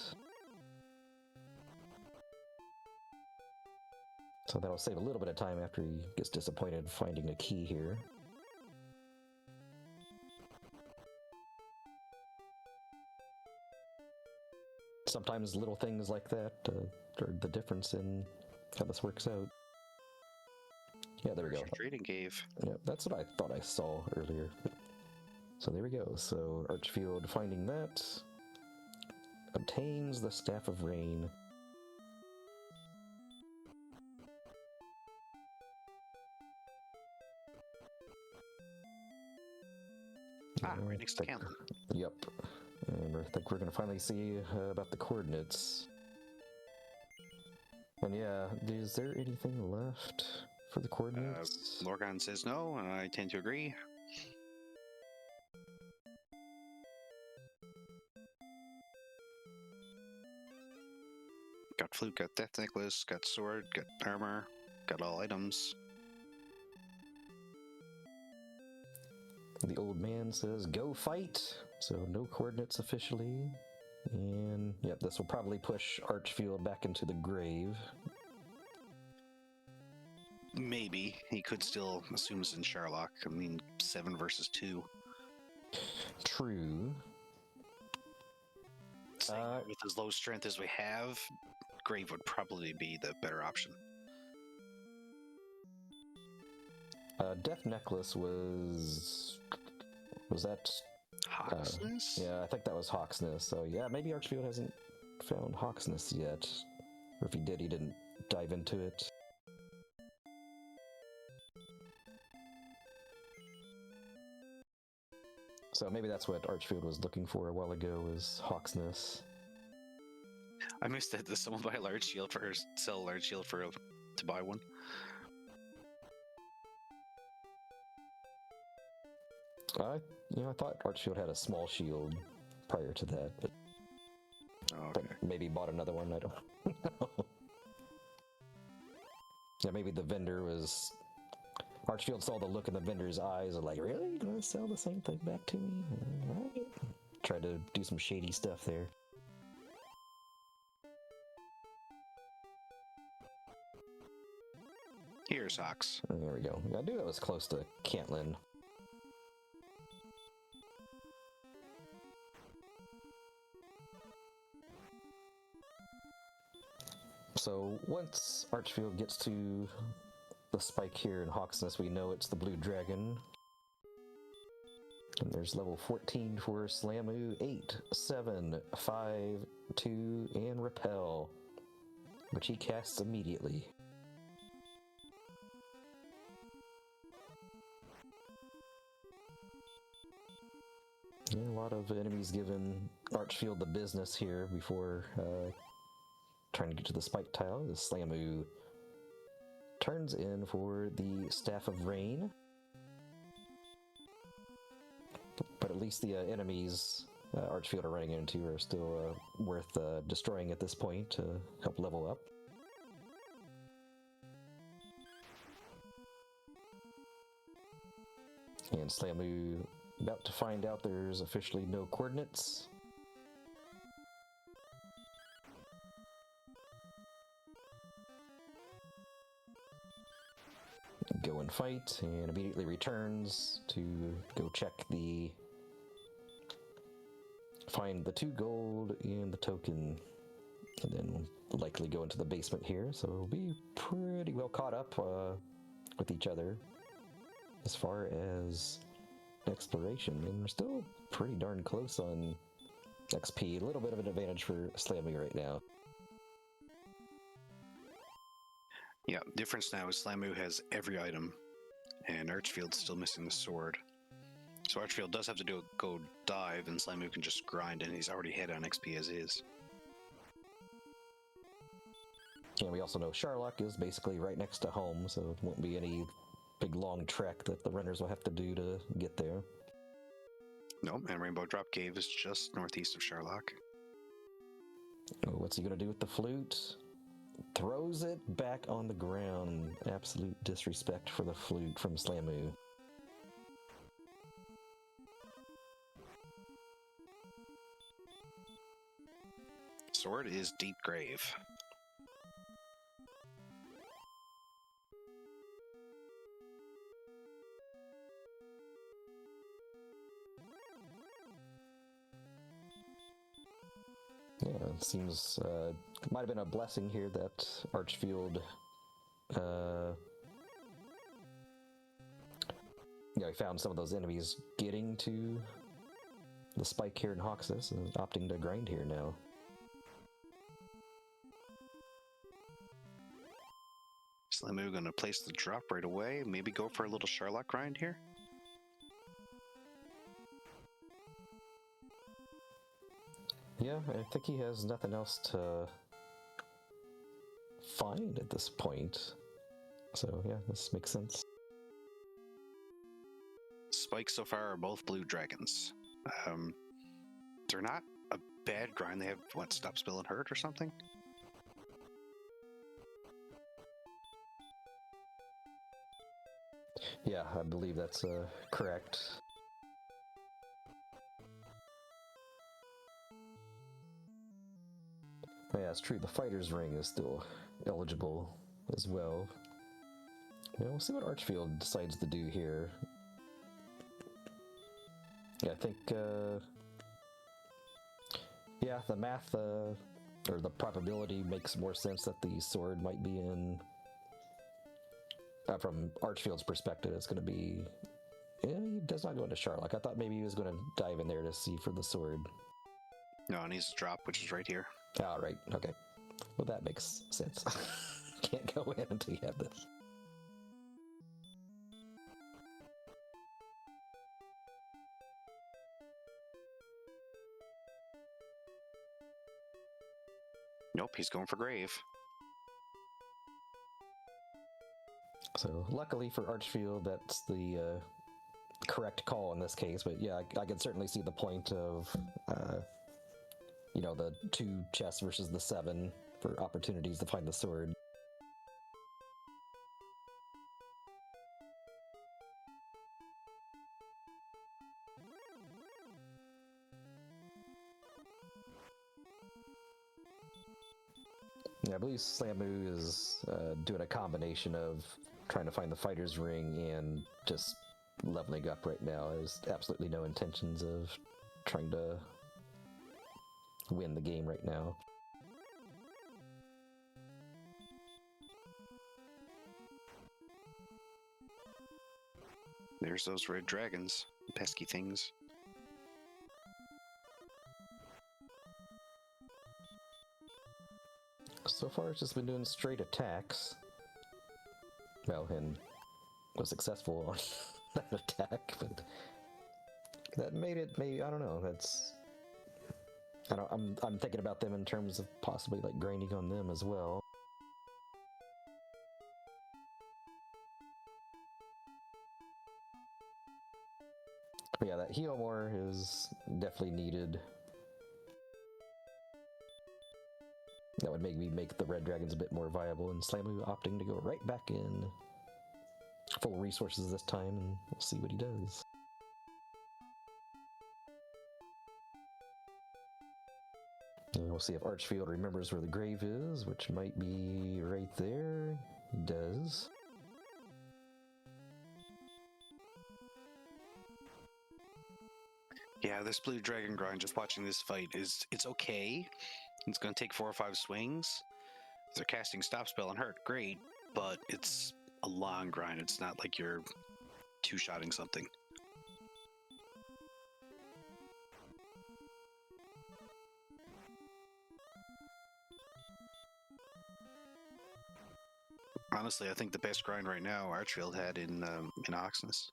So that'll save a little bit of time after he gets disappointed finding a key here. Sometimes little things like that are the difference in how this works out. Yeah, there we go. Trading cave. Yeah, that's what I thought I saw earlier. So there we go. So Archfield finding that obtains the Staff of Rain. Right next to Camp. Yep. And I think we're going to finally see about the coordinates. And yeah, is there anything left for the coordinates? Lorgon says no, and I tend to agree. Got flute, got death necklace, got sword, got armor, got all items. The old man says, go fight! So no coordinates officially. And yep, this will probably push Archfield back into the grave. Maybe. He could still assume it's in Sherlock. I mean, 7 versus 2. True. With as low strength as we have, Grave would probably be the better option. Death Necklace was that Hawksness? yeah, I think that was Hawksness. So yeah, maybe Archfield hasn't found Hawksness yet. Or if he did, he didn't dive into it. So maybe that's what Archfield was looking for a while ago, was Hawksness. I missed that. Does someone buy a large shield for, or sell a large shield for to buy one? I thought Archfield had a small shield prior to that, but, Okay. but maybe bought another one. I don't know. Yeah, maybe the vendor was. Archfield saw the look in the vendor's eyes of like, really? You gonna sell the same thing back to me? All right. Tried to do some shady stuff there. Here's Hawks. There we go. I knew that was close to Cantlin. So once Archfield gets to the spike here in Hawksness, we know it's the Blue Dragon. And there's level 14 for Slamu, 8, 7, 5, 2, and Repel, which he casts immediately. Yeah, a lot of enemies giving Archfield the business here before trying to get to the spike tile. The Slamu turns in for the Staff of Rain. But at least the enemies Archfield are running into are still worth destroying at this point to help level up. And Slamu about to find out there's officially no coordinates. Go and fight, and immediately returns to go check find the 2 gold and the token, and then likely go into the basement here, so we'll be pretty well caught up with each other as far as exploration, and we're still pretty darn close on XP. A little bit of an advantage for Slamu right now. Yeah, difference now is Slamu has every item, and Archfield's still missing the sword. So Archfield does have to go dive, and Slamu can just grind, and he's already ahead on XP as is. And we also know Sherlock is basically right next to home, so it won't be any big long trek that the runners will have to do to get there. Nope, and Rainbow Drop Cave is just northeast of Sherlock. Oh, what's he gonna do with the flute? Throws it back on the ground. Absolute disrespect for the flute from Slamu. Sword is Deep Grave. Yeah, it seems might have been a blessing here that Archfield he found some of those enemies getting to the spike here in Hawksness and opting to grind here now. Slamu gonna place the drop right away, maybe go for a little Sherlock grind here? Yeah, I think he has nothing else to find at this point. So yeah, this makes sense. Spikes so far are both blue dragons. They're not a bad grind. They have, what, Stop, Spill, and Hurt or something? Yeah, I believe that's correct. Yeah, it's true. The fighter's ring is still eligible as well. Yeah, we'll see what Archfield decides to do here. Yeah, I think, yeah, the math, or the probability makes more sense that the sword might be in, from Archfield's perspective, it's going to be, yeah, he does not go into Sharlock. I thought maybe he was going to dive in there to see for the sword. No, it needs to drop, which is right here. Ah, right, okay. Well, that makes sense. Can't go in until you have this. Nope, he's going for grave. So luckily for Archfield, that's the correct call in this case. But yeah, I can certainly see the point of, you know, the 2 chests versus the 7 for opportunities to find the sword. Yeah, I believe Slamu is doing a combination of trying to find the fighter's ring and just leveling up right now. There's absolutely no intentions of trying to win the game right now. There's those red dragons, pesky things. So far, it's just been doing straight attacks. Well, and was successful on that attack, but that made it. Maybe I don't know. That's. I'm thinking about them in terms of possibly like grinding on them as well. But yeah, that heal more is definitely needed. That would make the red dragons a bit more viable, and Slamu opting to go right back in full resources this time, and we'll see what he does. And we'll see if Archfield remembers where the grave is, which might be right there. He does. Yeah, this blue dragon grind, just watching this fight, it's okay. It's going to take 4 or 5 swings. If they're casting stop spell and hurt, great, but it's a long grind. It's not like you're two-shotting something. Honestly, I think the best grind right now Archfield had in Oxness.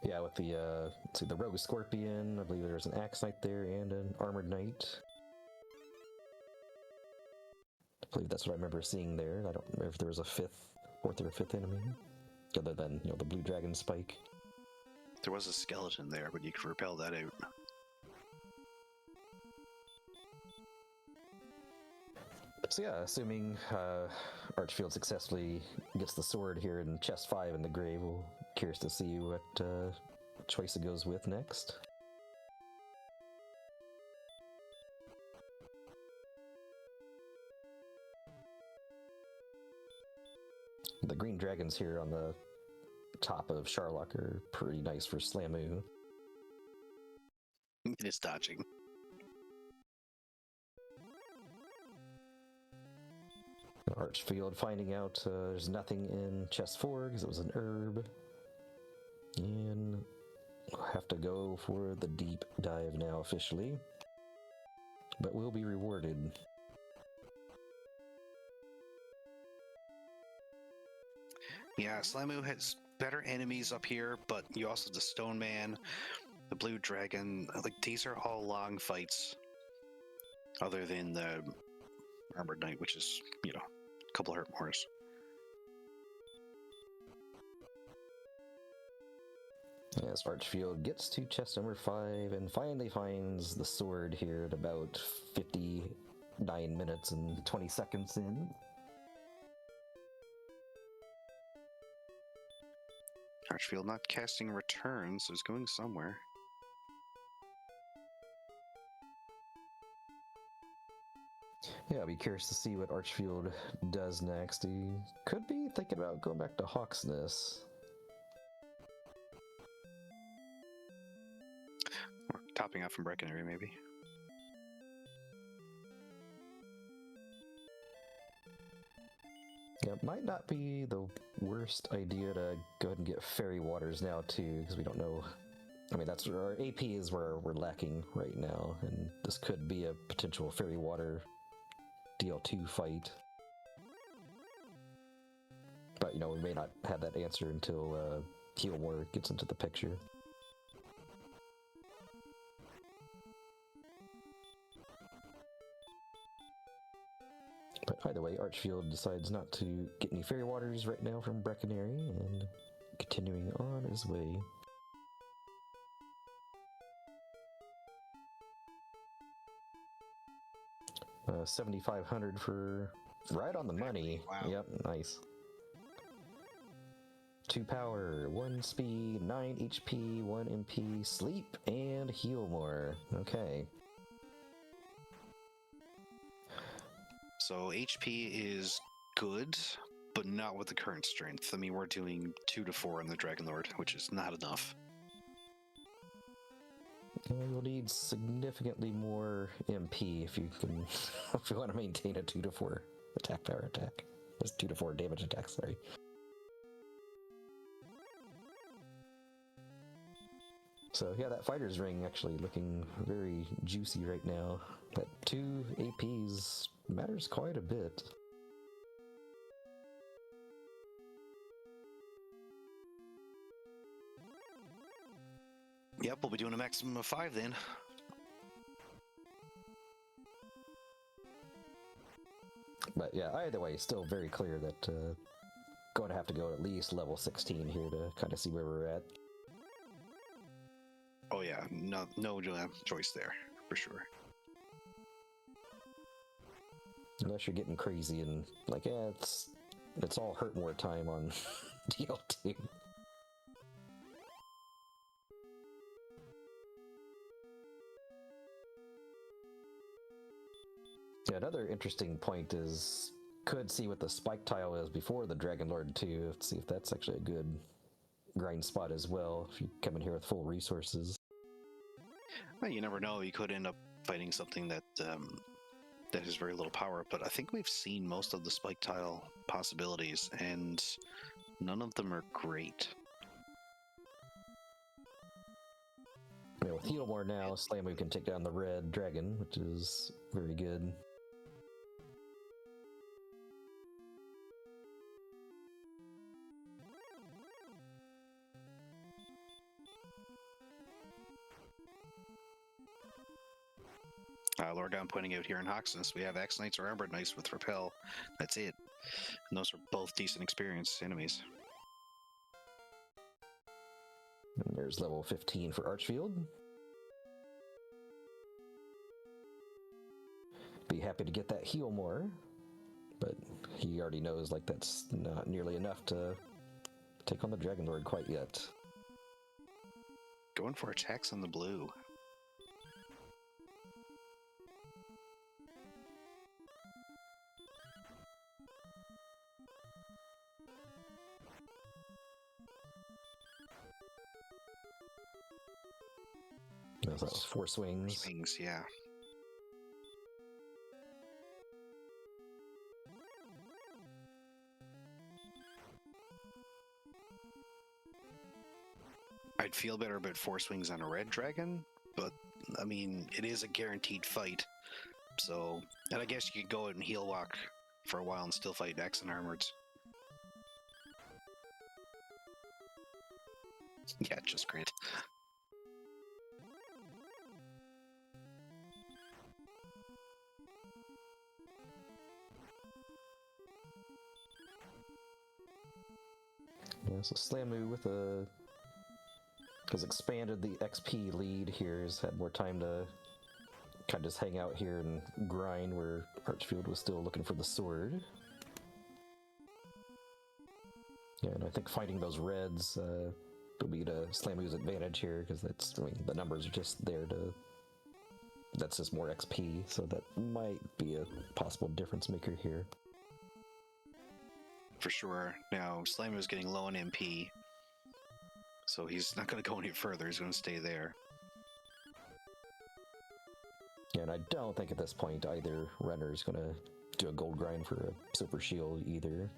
Yeah, with the let's see, the Rogue Scorpion. I believe there's an Axe Knight there and an Armored Knight. I believe that's what I remember seeing there. I don't remember if there was a fourth or fifth enemy, other than, you know, the blue dragon spike. There was a skeleton there, but you could repel that out. So yeah, assuming Archfield successfully gets the sword here in chest 5 in the grave, we'll curious to see what choice it goes with next. The green dragons here on the top of Sharlock are pretty nice for Slamu. It is dodging. Archfield finding out there's nothing in chest 4 because it was an herb. And we'll have to go for the deep dive now officially. But we'll be rewarded. Yeah, Slamu has better enemies up here, but you also have the Stone Man, the Blue Dragon. Like, these are all long fights. Other than the Armored Knight, which is, you know, a couple hurt mores. As Archfield gets to chest number 5 and finally finds the sword here at about 59 minutes and 20 seconds in. Archfield not casting return, so he's going somewhere. Yeah, I'll be curious to see what Archfield does next. He could be thinking about going back to Hawksness. Or topping off from Breckenridge, maybe. Yeah, it might not be the worst idea to go ahead and get Fairy Waters now, too, because we don't know. I mean, that's where our AP is where we're lacking right now, and this could be a potential Fairy Water DL2 fight. But, you know, we may not have that answer until Healmore gets into the picture. But either way, Archfield decides not to get any Fairy Waters right now from Breckenary, and continuing on his way. Uh, 7,500 for right on the money. Wow. Yep, nice. 2 power, 1 speed, 9 HP, 1 MP, sleep, and heal more. Okay. So HP is good, but not with the current strength. I mean, we're doing 2 to 4 on the Dragon Lord, which is not enough. You'll need significantly more MP if you can, if you want to maintain a 2 to 4 attack power attack. It's 2 to 4 damage attack, sorry. So yeah, that fighter's ring actually looking very juicy right now. That 2 APs matters quite a bit. Yep, we'll be doing a maximum of 5 then. But yeah, either way, still very clear that going to have to go at least level 16 here to kind of see where we're at. Oh yeah, no choice there, for sure. Unless you're getting crazy and like, yeah, it's all hurt more time on DL2. Yeah, another interesting point is could see what the spike tile is before the Dragon Lord too. See if that's actually a good grind spot as well. If you come in here with full resources. Well, you never know. You could end up fighting something that that has very little power. But I think we've seen most of the spike tile possibilities, and none of them are great. You know, with heal more now, Slamu can take down the red dragon, which is very good. Lord Down pointing out here in Hawksness, we have Axe Knights or Armored Knights with Repel. That's it. And those are both decent experience enemies. And there's level 15 for Archfield. Be happy to get that heal more, but he already knows like that's not nearly enough to take on the Dragon Lord quite yet. Going for attacks on the blue. That was 4 swings. Swings, yeah. I'd feel better about 4 swings on a red dragon, but I mean, it is a guaranteed fight. So, and I guess you could go out and heal walk for a while and still fight X and Armoreds. Yeah, just crit. Yeah, so Slamu with has expanded the XP lead here, has had more time to kind of just hang out here and grind where Archfield was still looking for the sword. Yeah, and I think fighting those reds will be to Slamu's advantage here, because that's, I mean, the numbers are just there to that's just more XP, so that might be a possible difference maker here. For sure. Now, Slammu is getting low on MP, so he's not going to go any further. He's going to stay there. Yeah, and I don't think at this point either runner is going to do a gold grind for a silver shield either.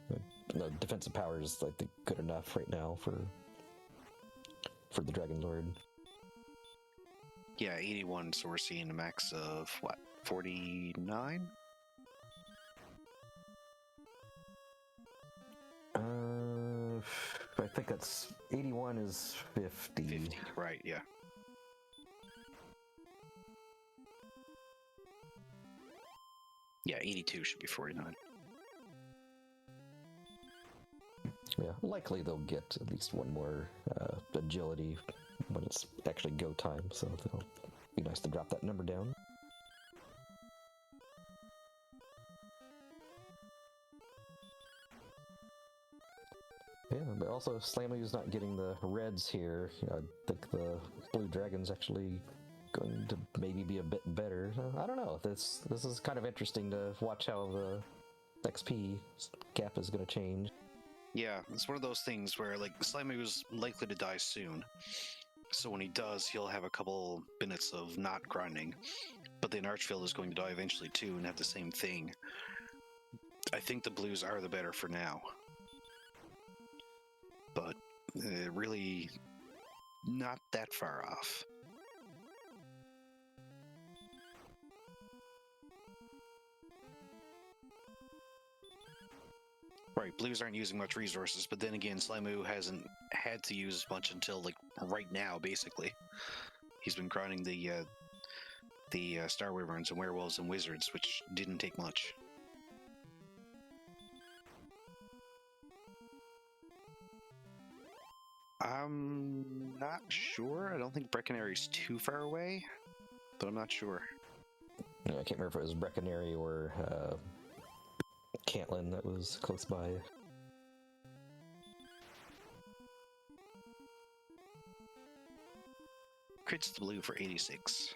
The defensive power is, I think, good enough right now for the Dragon Lord. Yeah, 81, so we're seeing a max of, what, 49? I think that's 81 is 50. 50, right, yeah. Yeah, 82 should be 49. Yeah, likely they'll get at least one more agility when it's actually go time, so it'll be nice to drop that number down. Yeah, but also Slammu's not getting the reds here. I think the blue dragon's actually going to maybe be a bit better. I don't know. This is kind of interesting to watch how the XP gap is going to change. Yeah, it's one of those things where, like, Slammu is likely to die soon. So when he does, he'll have a couple minutes of not grinding. But then Archfield is going to die eventually too and have the same thing. I think the blues are the better for now. But really not that far off. Right, blues aren't using much resources, but then again, Slammu hasn't had to use much until, like, right now, basically. He's been grinding the Star Wyverns and Werewolves and Wizards, which didn't take much. I'm not sure. I don't think Brecconary's too far away, but I'm not sure. I can't remember if it was Brecconary or Cantlin that was close by. Crits the blue for 86.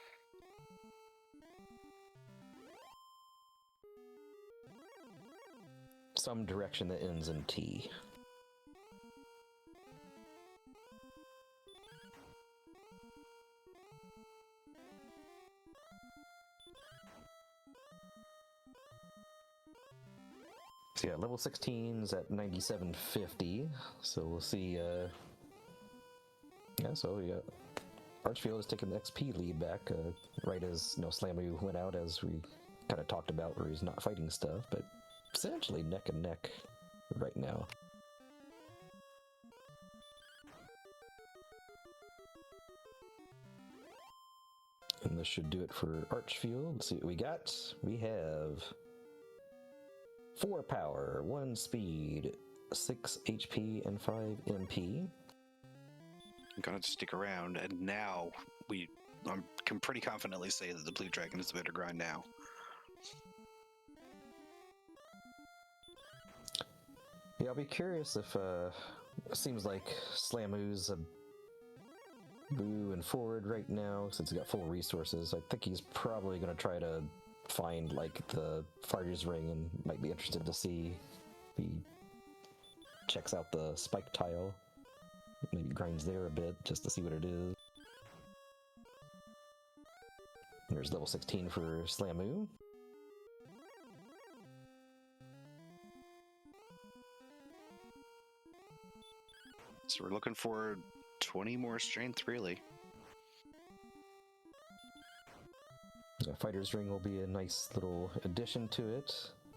Some direction that ends in T. So yeah, level 16's at 9750, so we'll see, yeah, so yeah, Archfield has taken the XP lead back, right as, Slammu went out, as we kind of talked about, where he's not fighting stuff, but essentially neck and neck right now. And this should do it for Archfield. Let's see what we got. We have 4 power, 1 speed, 6 HP, and 5 MP. I'm gonna stick around, and now I can pretty confidently say that the blue dragon is the better grind now. Yeah, I'll be curious if it seems like Slammu's moving forward right now since he got full resources. I think he's probably going to try to find like the Fighter's Ring and might be interested to see if he checks out the spike tile. Maybe grinds there a bit just to see what it is. There's level 16 for Slammu. So we're looking for 20 more strength, really. The Fighter's Ring will be a nice little addition to it.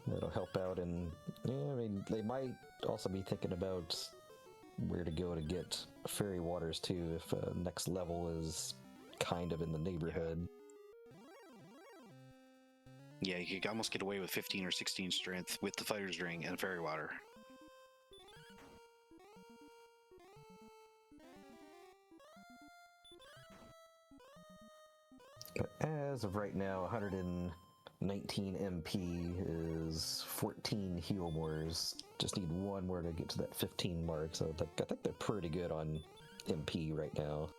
That'll help out, and yeah, I mean, they might also be thinking about where to go to get Fairy Waters too, if next level is kind of in the neighborhood. Yeah, you could almost get away with 15 or 16 strength with the Fighter's Ring and Fairy Water. But as of right now, 119 MP is 14 heal mores. Just need one more to get to that 15 mark, so I think they're pretty good on MP right now.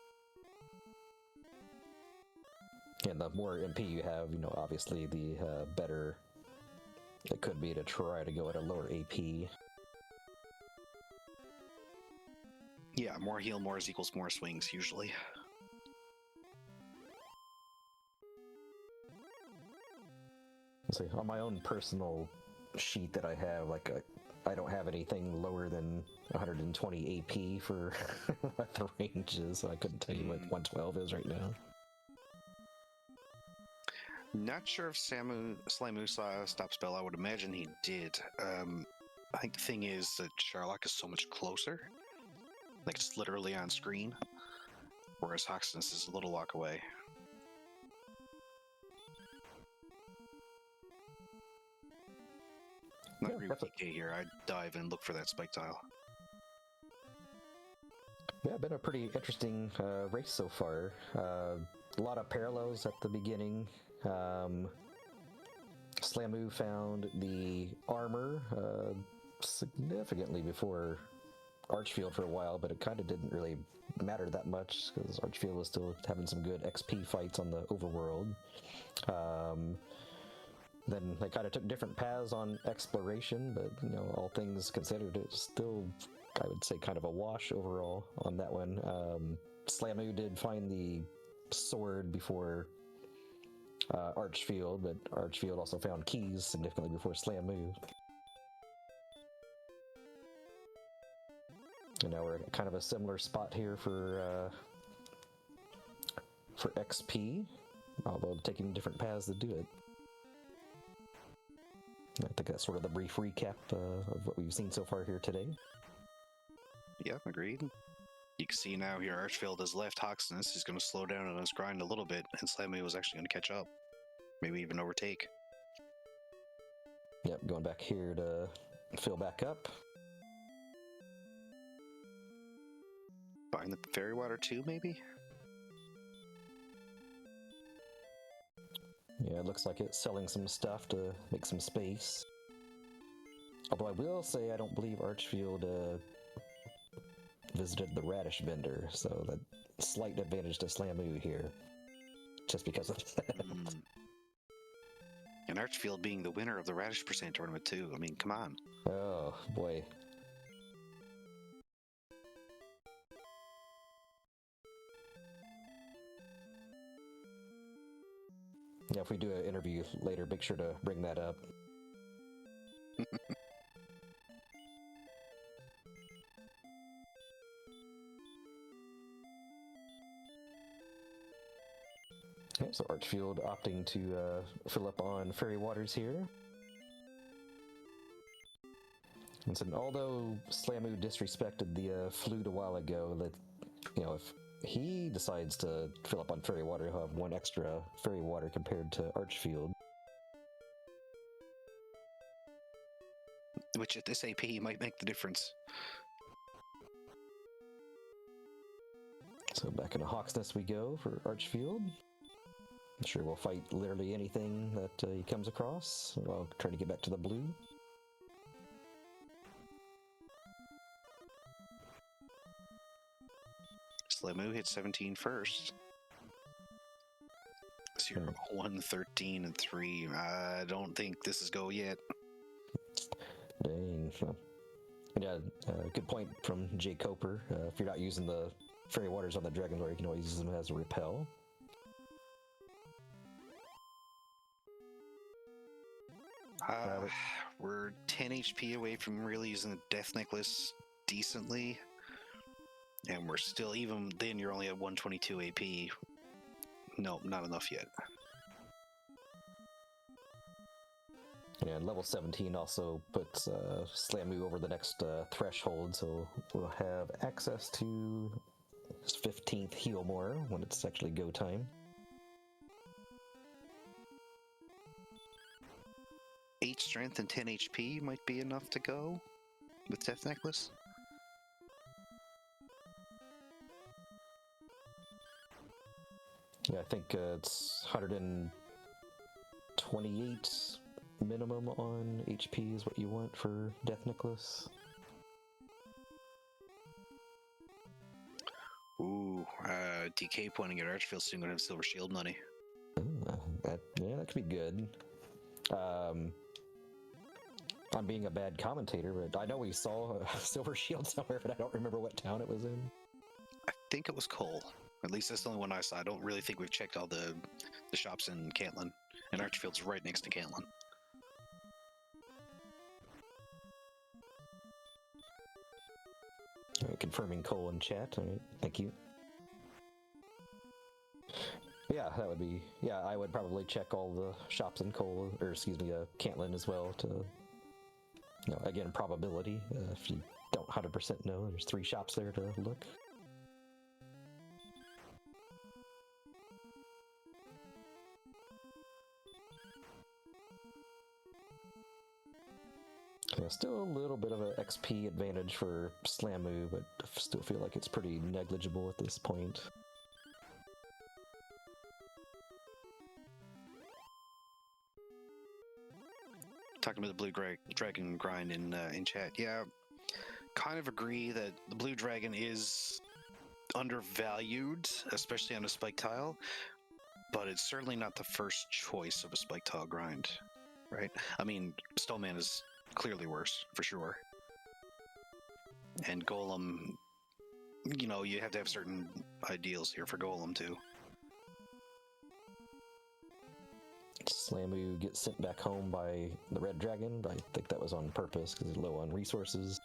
And the more MP you have, obviously the better it could be to try to go at a lower AP. Yeah, more heal mores equals more swings, usually. See, on my own personal sheet that I have, I don't have anything lower than 120 AP for what the range is, so I couldn't tell you what 112 is right now. Not sure if Slamu saw a stop spell. I would imagine he did. I think the thing is that Sherlock is so much closer. Like, it's literally on screen. Whereas Hoxness is a little walk away. I agree with DK here. I'd dive and look for that spike tile. Yeah, been a pretty interesting race so far. A lot of parallels at the beginning. Slamu found the armor significantly before Archfield for a while, but it kind of didn't really matter that much because Archfield was still having some good XP fights on the overworld. Then they kind of took different paths on exploration, but all things considered, it was still, I would say, kind of a wash overall on that one. Slamu did find the sword before Archfield, but Archfield also found keys significantly before Slamu. And now we're at kind of a similar spot here for XP, although taking different paths to do it. I think that's sort of the brief recap of what we've seen so far here today. Yeah, agreed. You can see now here Archfield has left Hoxness. He's going to slow down on his grind a little bit, and Slamu was actually going to catch up. Maybe even overtake. Yep, going back here to fill back up. Find the fairy water too, maybe? Yeah, it looks like it's selling some stuff to make some space. Although I will say I don't believe Archfield visited the radish vendor, so that slight advantage to Slamu here. Just because of that. And Archfield being the winner of the Radish Percent tournament too. I mean, come on. Oh, boy. Yeah, if we do an interview later, make sure to bring that up. Okay, so Archfield opting to fill up on Fairy Waters here. And so, although Slamu disrespected the flute a while ago, that if he decides to fill up on Fairy Water, he'll have one extra Fairy Water compared to Archfield. Which at this AP might make the difference. So back into Hawksness we go for Archfield. I'm sure we'll fight literally anything that he comes across while trying to get back to the blue. Slamu hit 17 first. So you're 113 and 3. I don't think this is go yet. Dang. Yeah, good point from Jay Coper. If you're not using the Fairy Waters on the Dragon's Lore, you can always use them as a repel. We're 10 HP away from really using the Death Necklace decently. And we're still, even then, you're only at 122 AP. No, not enough yet. And level 17 also puts Slamu over the next threshold, so we'll have access to his 15th heal more when it's actually go time. 8 strength and 10 HP might be enough to go with Death Necklace. Yeah, I think it's 128 minimum on HP is what you want for Death Necklace. Ooh, DK pointing at Archfield soon gonna have Silver Shield money. that could be good. I'm being a bad commentator, but I know we saw a Silver Shield somewhere, but I don't remember what town it was in. I think it was Cole. At least that's the only one I saw. I don't really think we've checked all the shops in Cantlin. And Archfield's right next to Cantlin. All right, confirming Cole in chat. All right, thank you. Yeah, that would be. Yeah, I would probably check all the shops in Cole, or excuse me, Cantlin as well to. Again, probability. If you don't 100% know, there's 3 shops there to look. Yeah, still a little bit of an XP advantage for Slamu, but I still feel like it's pretty negligible at this point. Talking about the Blue Dragon grind in chat, yeah, kind of agree that the Blue Dragon is undervalued, especially on a spike tile, but it's certainly not the first choice of a spike tile grind, right? I mean, Stoneman is clearly worse, for sure. And Golem, you have to have certain ideals here for Golem, too. Slamu gets sent back home by the Red Dragon, but I think that was on purpose because he's low on resources.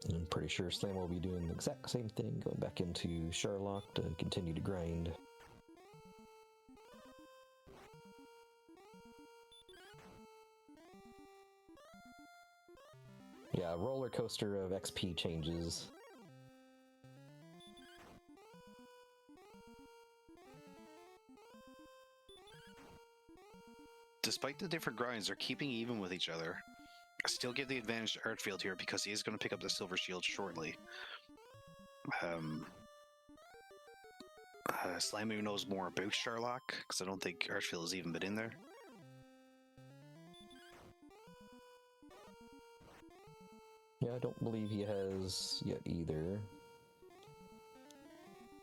And I'm pretty sure Slam will be doing the exact same thing, going back into Sherlock to continue to grind. Yeah, roller coaster of XP changes. Despite the different grinds, they're keeping even with each other. I still give the advantage to Archfield here because he is going to pick up the Silver Shield shortly. Slamu knows more about Sherlock because I don't think Archfield has even been in there. Yeah, I don't believe he has yet either.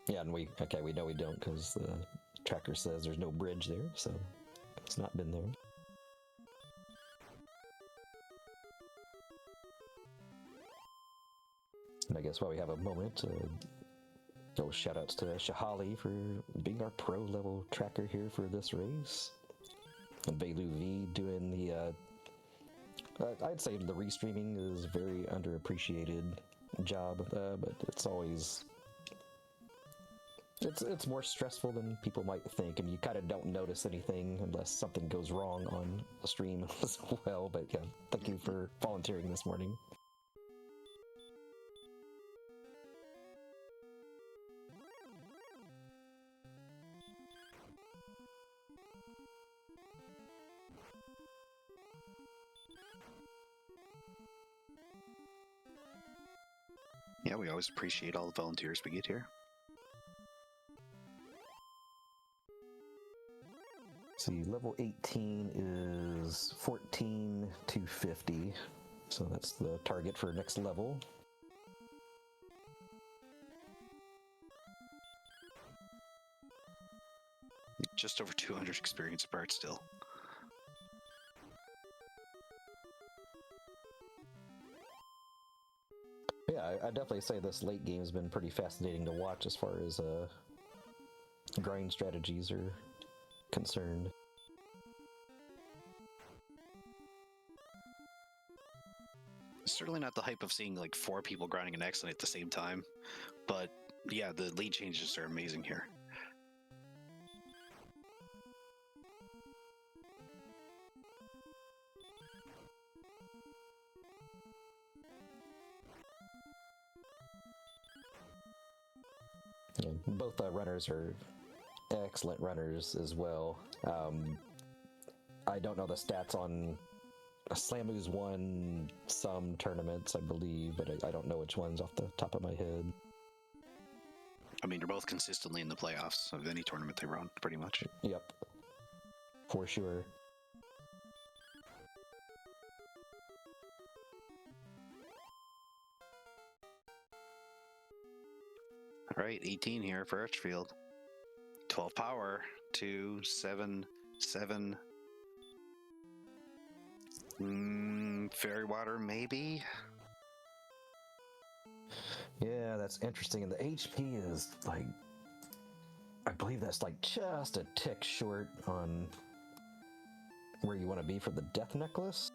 Yeah, and we know we don't because the tracker says there's no bridge there, so it's not been there. And I guess while we have a moment, shout outs to Shahali for being our pro level tracker here for this race. And Velu V doing the I'd say the restreaming is a very underappreciated job, but it's always it's more stressful than people might think, and you kind of don't notice anything unless something goes wrong on the stream as well. But yeah, thank you for volunteering this morning. Yeah, we always appreciate all the volunteers we get here. See, level 18 is 14,250, so that's the target for next level. Just over 200 experience apart still. Yeah, I'd definitely say this late game has been pretty fascinating to watch as far as grind strategies are concerned. Certainly not the hype of seeing like 4 people grinding an excellent at the same time, but yeah, the lead changes are amazing here. Yeah, both runners are excellent runners as well. I don't know the stats on Slamu's won some tournaments, I believe, but I don't know which ones off the top of my head. I mean, they're both consistently in the playoffs of any tournament they run, pretty much. Yep, for sure. right, 18 here for Archfield. 12 power, 2, 7, 7. Fairy water, maybe? Yeah, that's interesting. And the HP is like, I believe that's like just a tick short on where you want to be for the death necklace.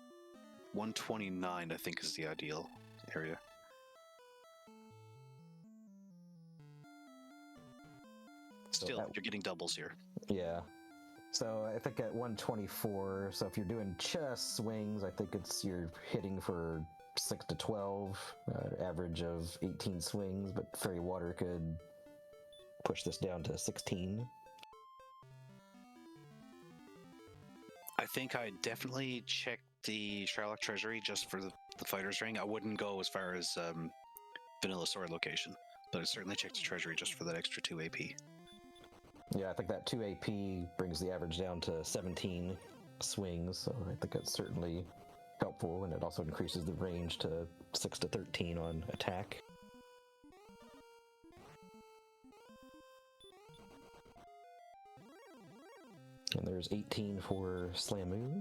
129, I think, is the ideal area. Still, you're getting doubles here. Yeah. So I think at 124, so if you're doing chest swings, I think you're hitting for 6 to 12, average of 18 swings, but Fairy Water could push this down to 16. I think I'd definitely check the Sherlock Treasury just for the Fighter's Ring. I wouldn't go as far as Vanilla Sword location, but I'd certainly check the Treasury just for that extra 2 AP. Yeah, I think that 2 AP brings the average down to 17 swings, so I think that's certainly helpful, and it also increases the range to 6 to 13 on attack. And there's 18 for Slamu.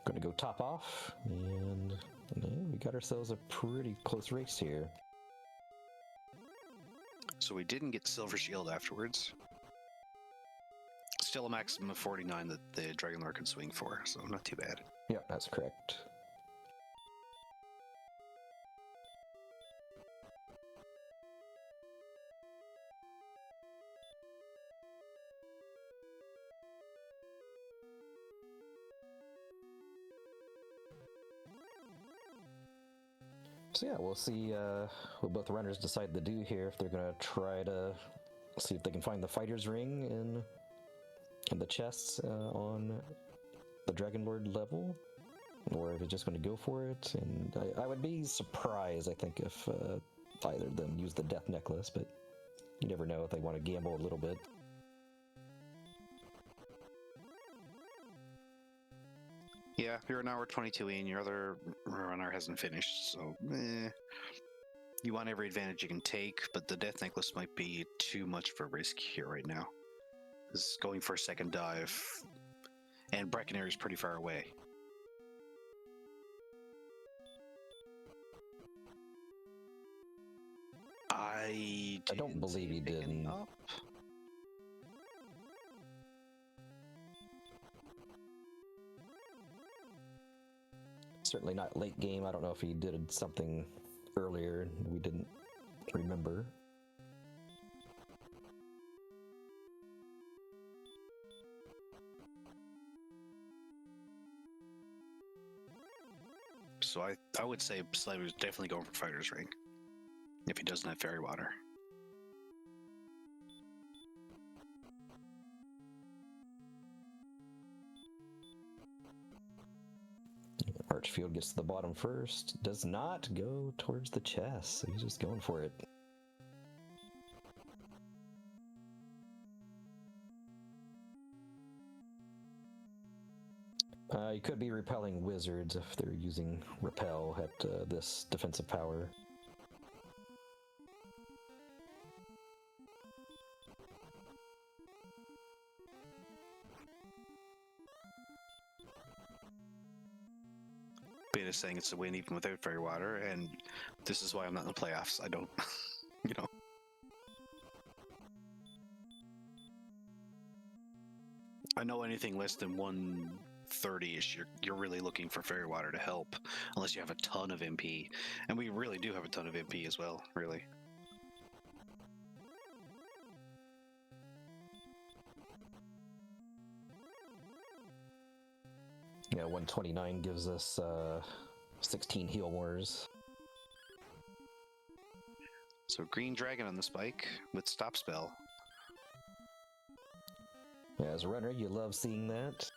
Gonna go top off, and we got ourselves a pretty close race here. So we didn't get Silver Shield afterwards. Still a maximum of 49 that the Dragon Lord can swing for, so not too bad. Yep, that's correct. So yeah, we'll see what both runners decide to do here. If they're gonna try to see if they can find the fighter's ring in the chests on the Dragon Lord level, or if it's just going to go for it. And I would be surprised, I think, if either of them use the death necklace, but you never know if they want to gamble a little bit. Yeah, you're an hour 22 in, your other runner hasn't finished, so you want every advantage you can take, but the death necklace might be too much of a risk here right now. Is going for a second dive, and Breckenary is pretty far away. I don't believe he did. Certainly not late game. I don't know if he did something earlier and we didn't remember. So I would say Slave is definitely going for Fighter's Ring if he doesn't have Fairy Water. Archfield gets to the bottom first, does not go towards the chest, so he's just going for it. You could be repelling wizards if they're using repel at this defensive power. Beta saying it's a win even without Fairy Water, and this is why I'm not in the playoffs. I don't, you know. I know anything less than 130-ish, you're really looking for Fairy Water to help, unless you have a ton of MP. And we really do have a ton of MP as well, really. Yeah, 129 gives us 16 heal wars. So Green Dragon on the spike with Stop Spell. Yeah, as a runner, you love seeing that.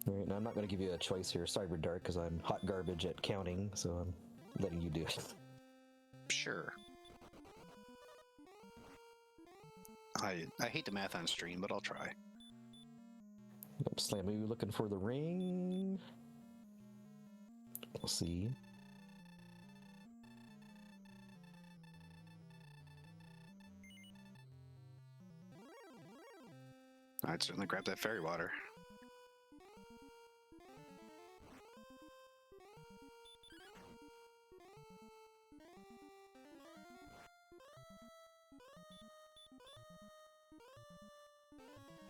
Alright, now I'm not going to give you a choice here, Cyber Dark, because I'm hot garbage at counting, so I'm letting you do it. Sure. I hate the math on stream, but I'll try. Yep, Slamu looking for the ring. We'll see. I'd certainly grab that fairy water.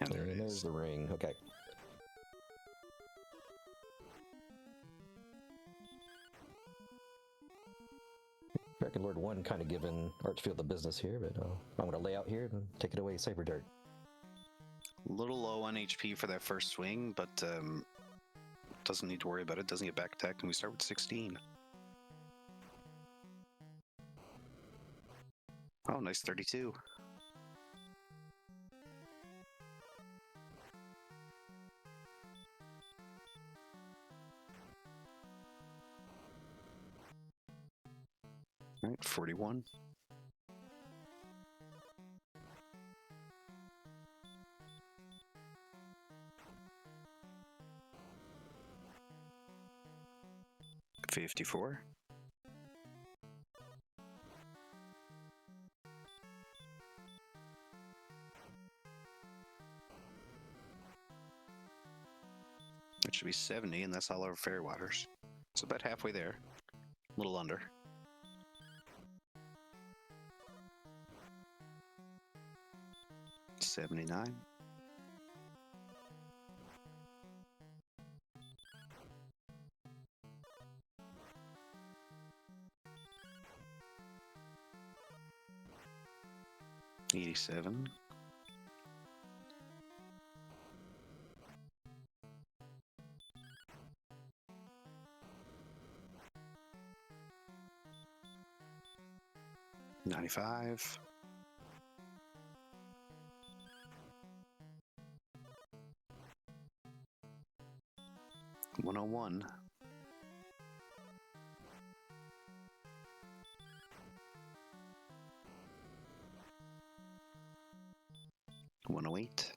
And there it there's is. the ring. Okay. Dragon Lord 1 kind of giving Archfield the business here, but I'm going to lay out here and take it away, Saber Dart. A little low on HP for that first swing, but doesn't need to worry about it. Doesn't get back attacked, and we start with 16. Oh, nice 32. All right, 41. $54. It should be 70, and that's all our fairy waters. It's about halfway there. A little under. $79. $87. $95. $101. $108.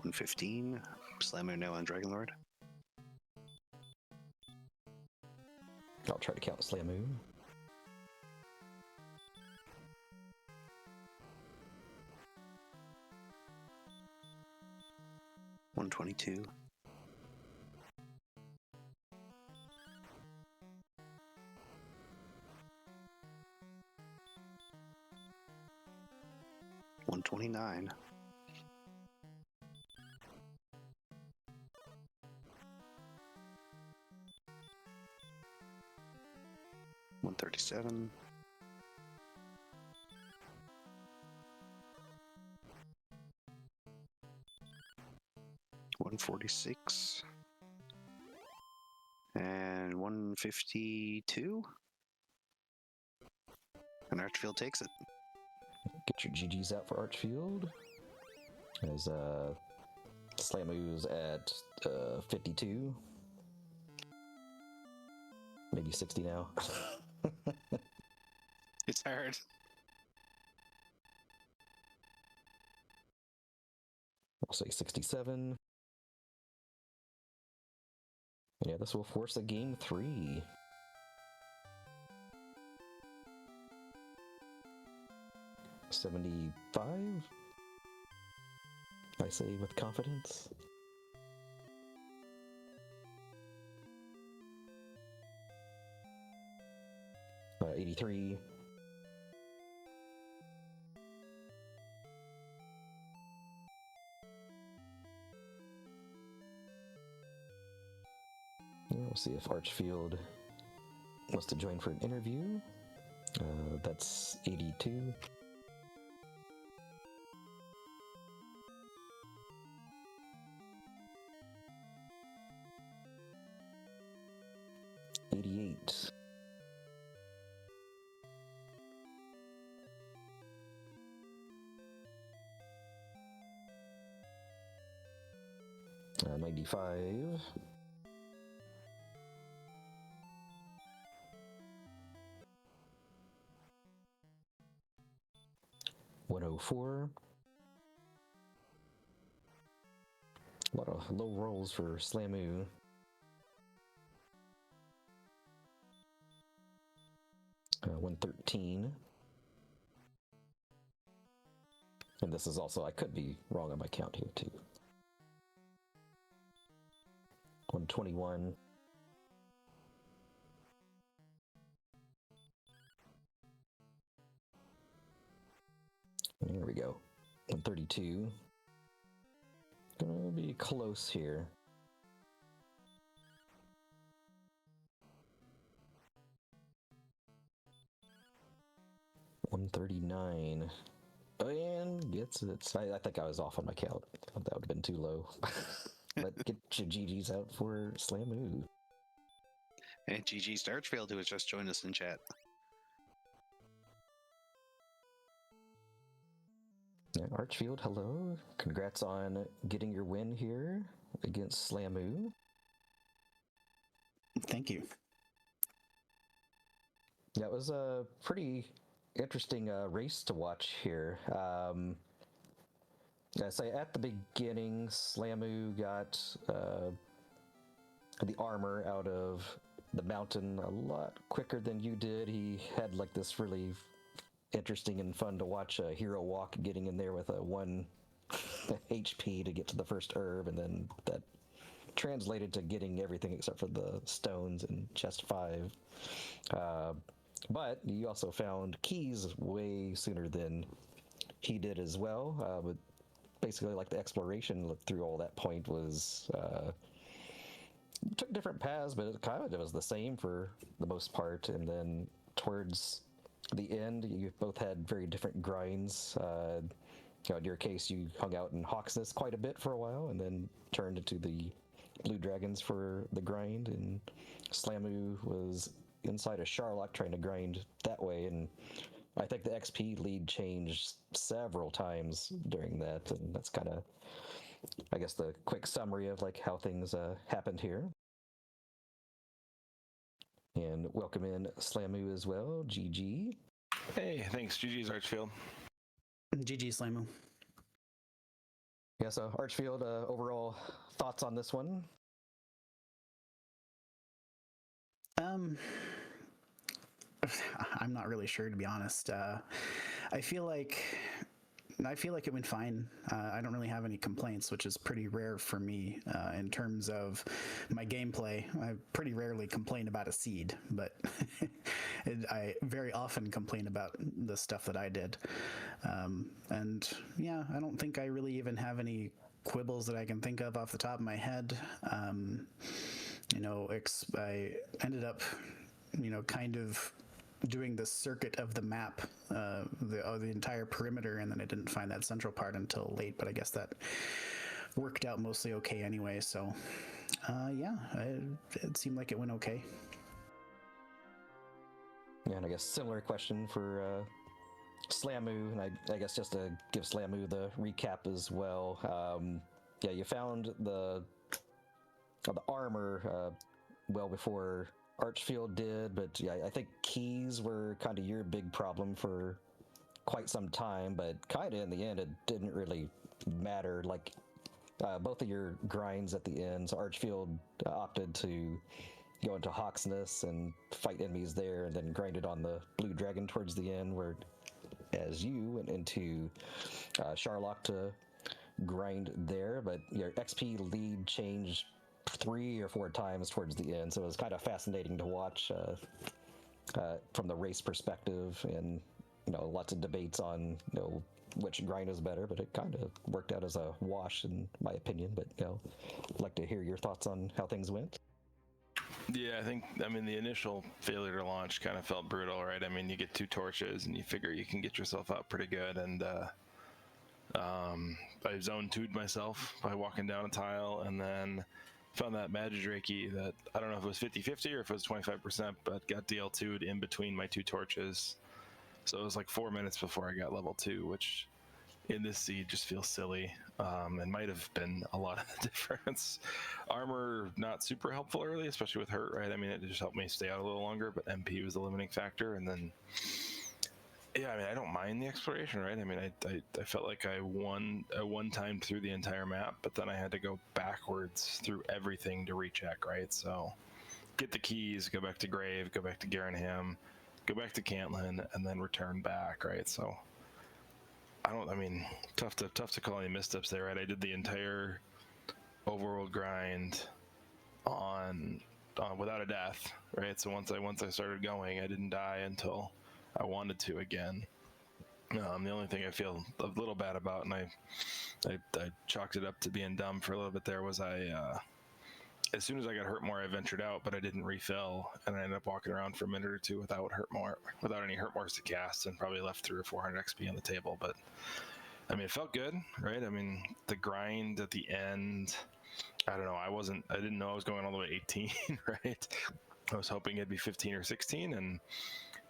$115. Slammer now on Dragon Lord. I'll try to count Slamu. $122. $129. $137. $146. And $152. And Archfield takes it. Get your GGs out for Archfield. As Slamu's at 52. Maybe 60 now. It's hard. I'll say 67. Yeah, this will force a game 3. $75. I say with confidence. $83. We'll see if Archfield wants to join for an interview. That's 82. $88. $95. $102. 104. A lot of low rolls for Slamu. Uh, 113. And this is also, I could be wrong on my count here too. 121. There we go. 132. Gonna be close here. $139. And gets it. I think I was off on my count. I thought that would have been too low. But get your GGs out for Slamu. And GG's to Archfield, who has just joined us in chat. Yeah, Archfield, hello. Congrats on getting your win here against Slamu. Thank you. Yeah, it was a pretty interesting race to watch here. I say at the beginning, Slamu got the armor out of the mountain a lot quicker than you did. He had like this really interesting and fun to watch hero walk, getting in there with a 1 HP to get to the first herb, and then that translated to getting everything except for the stones in chest 5. But you also found keys way sooner than he did as well. But basically, like the exploration through all that point was took different paths, but it was the same for the most part. And then towards the end, you both had very different grinds. In your case, you hung out in Hawksness quite a bit for a while, and then turned into the Blue Dragons for the grind. And Slamu was inside a Sharlock trying to grind that way, and I think the XP lead changed several times during that, and that's kind of, I guess, the quick summary of like how things happened here. And welcome in Slamu as well, GG. Hey, thanks. GG's Archfield. GG Slamu. Yeah, so Archfield, overall thoughts on this one? I'm not really sure, to be honest. I feel like it went fine. I don't really have any complaints, which is pretty rare for me in terms of my gameplay. I pretty rarely complain about a seed, but I very often complain about the stuff that I did. And yeah, I don't think I really even have any quibbles that I can think of off the top of my head. I ended up, kind of doing the circuit of the map, the entire perimeter, and then I didn't find that central part until late, but I guess that worked out mostly okay anyway, so yeah, it seemed like it went okay. Yeah, and I guess similar question for Slamu, and I guess just to give Slamu the recap as well. Yeah, you found the armor well before Archfield did, but yeah, I think keys were kind of your big problem for quite some time, but kind of in the end, it didn't really matter. Like both of your grinds at the end, so Archfield opted to go into Hawksness and fight enemies there, and then grinded on the Blue Dragon towards the end, where as you went into Sharlock to grind there, but your XP lead changed 3 or 4 times towards the end, so it was kind of fascinating to watch from the race perspective, and lots of debates on which grind is better, but it kind of worked out as a wash in my opinion. But I'd like to hear your thoughts on how things went. Yeah, the initial failure to launch kind of felt brutal, right? I mean, you get 2 torches and you figure you can get yourself out pretty good, and I zone 2'd myself by walking down a tile, and then found that Magidrakey that I don't know if it was 50-50 or if it was 25%, but got DL2'd in between my 2 torches. So it was like 4 minutes before I got level 2, which in this seed just feels silly, and might have been a lot of the difference. Armor not super helpful early, especially with hurt, right? I mean, it just helped me stay out a little longer, but MP was the limiting factor, and then Yeah, I mean, I don't mind the exploration, right? I mean, I felt like I one time through the entire map, but then I had to go backwards through everything to recheck, right? So get the keys, go back to Grave, go back to Garenham, go back to Cantlin, and then return back, right? So I mean, tough to call any missteps there, right? I did the entire overworld grind on without a death, right? So once I started going, I didn't die until I wanted to again. The only thing I feel a little bad about, and I chalked it up to being dumb for a little bit there, was as soon as I got hurt more, I ventured out, but I didn't refill, and I ended up walking around for a minute or two without any hurt mores to cast, and probably left 300 or 400 XP on the table. But I mean, it felt good, right? I mean, the grind at the end, I don't know. I didn't know I was going all the way 18, right? I was hoping it'd be 15 or 16, and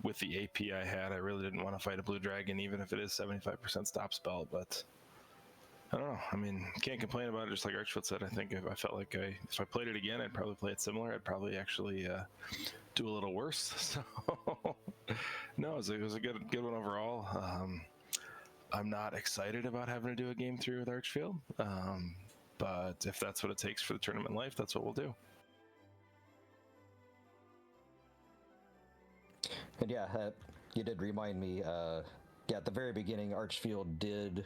with the AP I had, I really didn't want to fight a blue dragon, even if it is 75% stop spell. But I don't know. I mean, can't complain about it. Just like Archfield said, I think if I felt like if I played it again, I'd probably play it similar. I'd probably actually do a little worse. So no, it was a good one overall. I'm not excited about having to do a game 3 with Archfield, but if that's what it takes for the tournament life, that's what we'll do. And yeah, you did remind me. Yeah, at the very beginning, Archfield did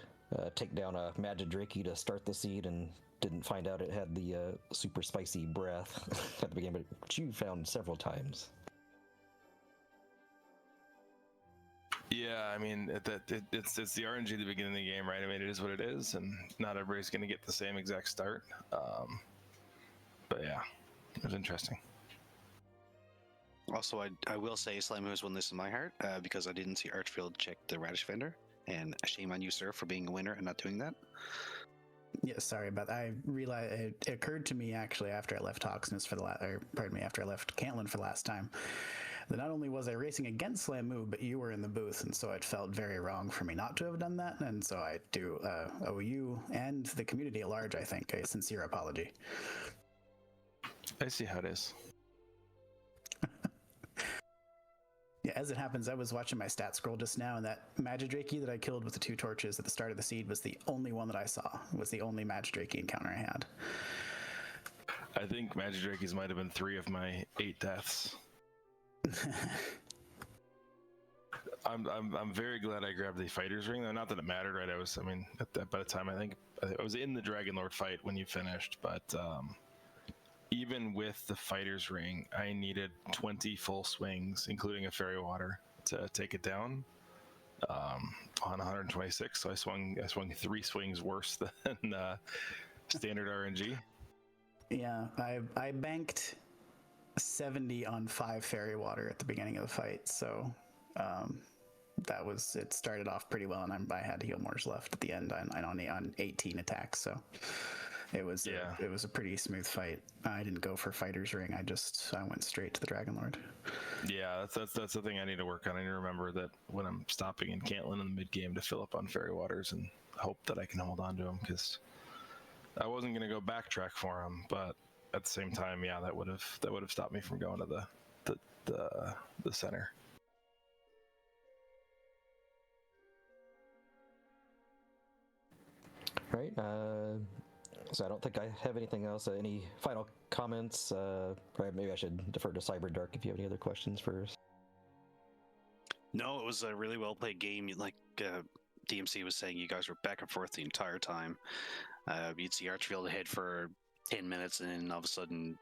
take down a Magidraki to start the seed, and didn't find out it had the super spicy breath at the beginning, which you found several times. Yeah, I mean, it's the RNG at the beginning of the game, right? I mean, it is what it is, and not everybody's going to get the same exact start. But yeah, it was interesting. Also, I will say Slime has won this in my heart because I didn't see Archfield check the Radish Vendor, and shame on you, sir, for being a winner and not doing that. Yeah, sorry about that. I realized it occurred to me actually after I left Toxinus after I left Cantlin for the last time, that not only was I racing against Slamu, but you were in the booth, and so it felt very wrong for me not to have done that, and so I do owe you and the community at large, I think, a sincere apology. I see how it is. Yeah, as it happens, I was watching my stat scroll just now, and that Magidraki that I killed with the 2 torches at the start of the seed was the only one that I saw. It was the only Magidraki encounter I had. I think Magidrakis might have been 3 of my 8 deaths. I'm very glad I grabbed the fighter's ring. Not that it mattered, right? By the time I was in the Dragon Lord fight when you finished, but even with the fighter's ring, I needed 20 full swings, including a fairy water, to take it down on 126. So I swung 3 swings worse than standard RNG. Yeah, I banked 70 on 5 fairy water at the beginning of the fight, so it started off pretty well, and I had heal mores left at the end on 18 attacks, so it was a pretty smooth fight. I didn't go for fighter's ring. I went straight to the Dragon Lord. Yeah, that's the thing I need to work on. I need to remember that when I'm stopping in Cantlin in the mid game to fill up on fairy waters and hope that I can hold on to them, because I wasn't going to go backtrack for them, but at the same time, yeah, that would have stopped me from going to the center. Right. So I don't think I have anything else. Any final comments? Maybe I should defer to Cyberdark if you have any other questions first. No, it was a really well played game. Like DMC was saying, you guys were back and forth the entire time. You'd see Archfield ahead for 10 minutes, and then all of a sudden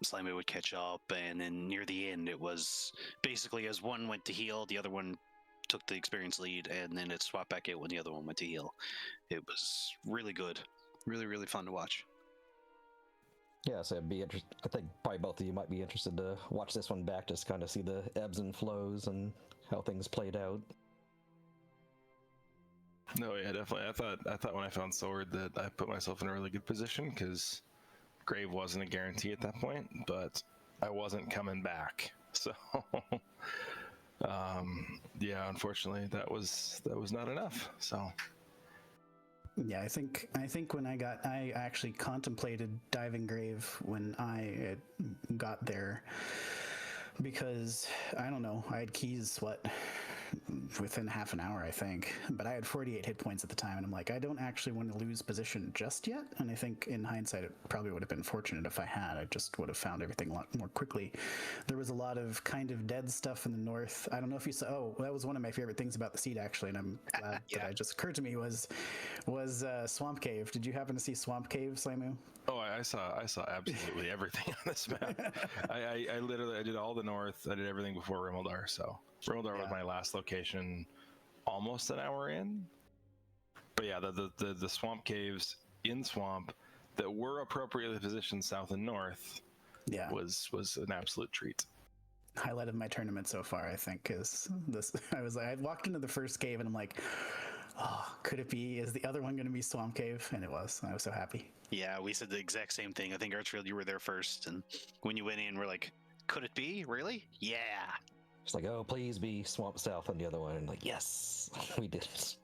Slimy would catch up, and then near the end it was basically as one went to heal, the other one took the experience lead, and then it swapped back out when the other one went to heal. It was really good. Really, really fun to watch. Yeah, so I think probably both of you might be interested to watch this one back, just kind of see the ebbs and flows and how things played out. No, yeah, definitely. I thought when I found Sword that I put myself in a really good position, because Grave wasn't a guarantee at that point, but I wasn't coming back. So yeah, unfortunately that was not enough. So yeah, I think when I actually contemplated diving Grave when I got there, because I don't know, I had keys within half an hour, I think. But I had 48 hit points at the time, and I'm like, I don't actually want to lose position just yet. And I think in hindsight, it probably would have been fortunate if I had. I just would have found everything a lot more quickly. There was a lot of kind of dead stuff in the north. I don't know if you saw. Oh, that was one of my favorite things about the seed, actually, and I'm glad that it just occurred to me was Swamp Cave. Did you happen to see Swamp Cave, Slamu? Oh, I saw absolutely everything on this map. I literally did all the north. I did everything before Rimmeldar. So Rimmeldar was my last location, almost an hour in. But yeah, the swamp caves in swamp that were appropriately positioned south and north. Yeah, was an absolute treat. Highlight of my tournament so far, I think, is this. I walked into the first cave and I'm like, oh, could it be? Is the other one going to be Swamp Cave? And it was. I was so happy. Yeah, we said the exact same thing. I think Archfield, you were there first, and when you went in, we're like, could it be? Really? Yeah. It's like, oh, please be Swamp South on the other one. And like, yes, we did it.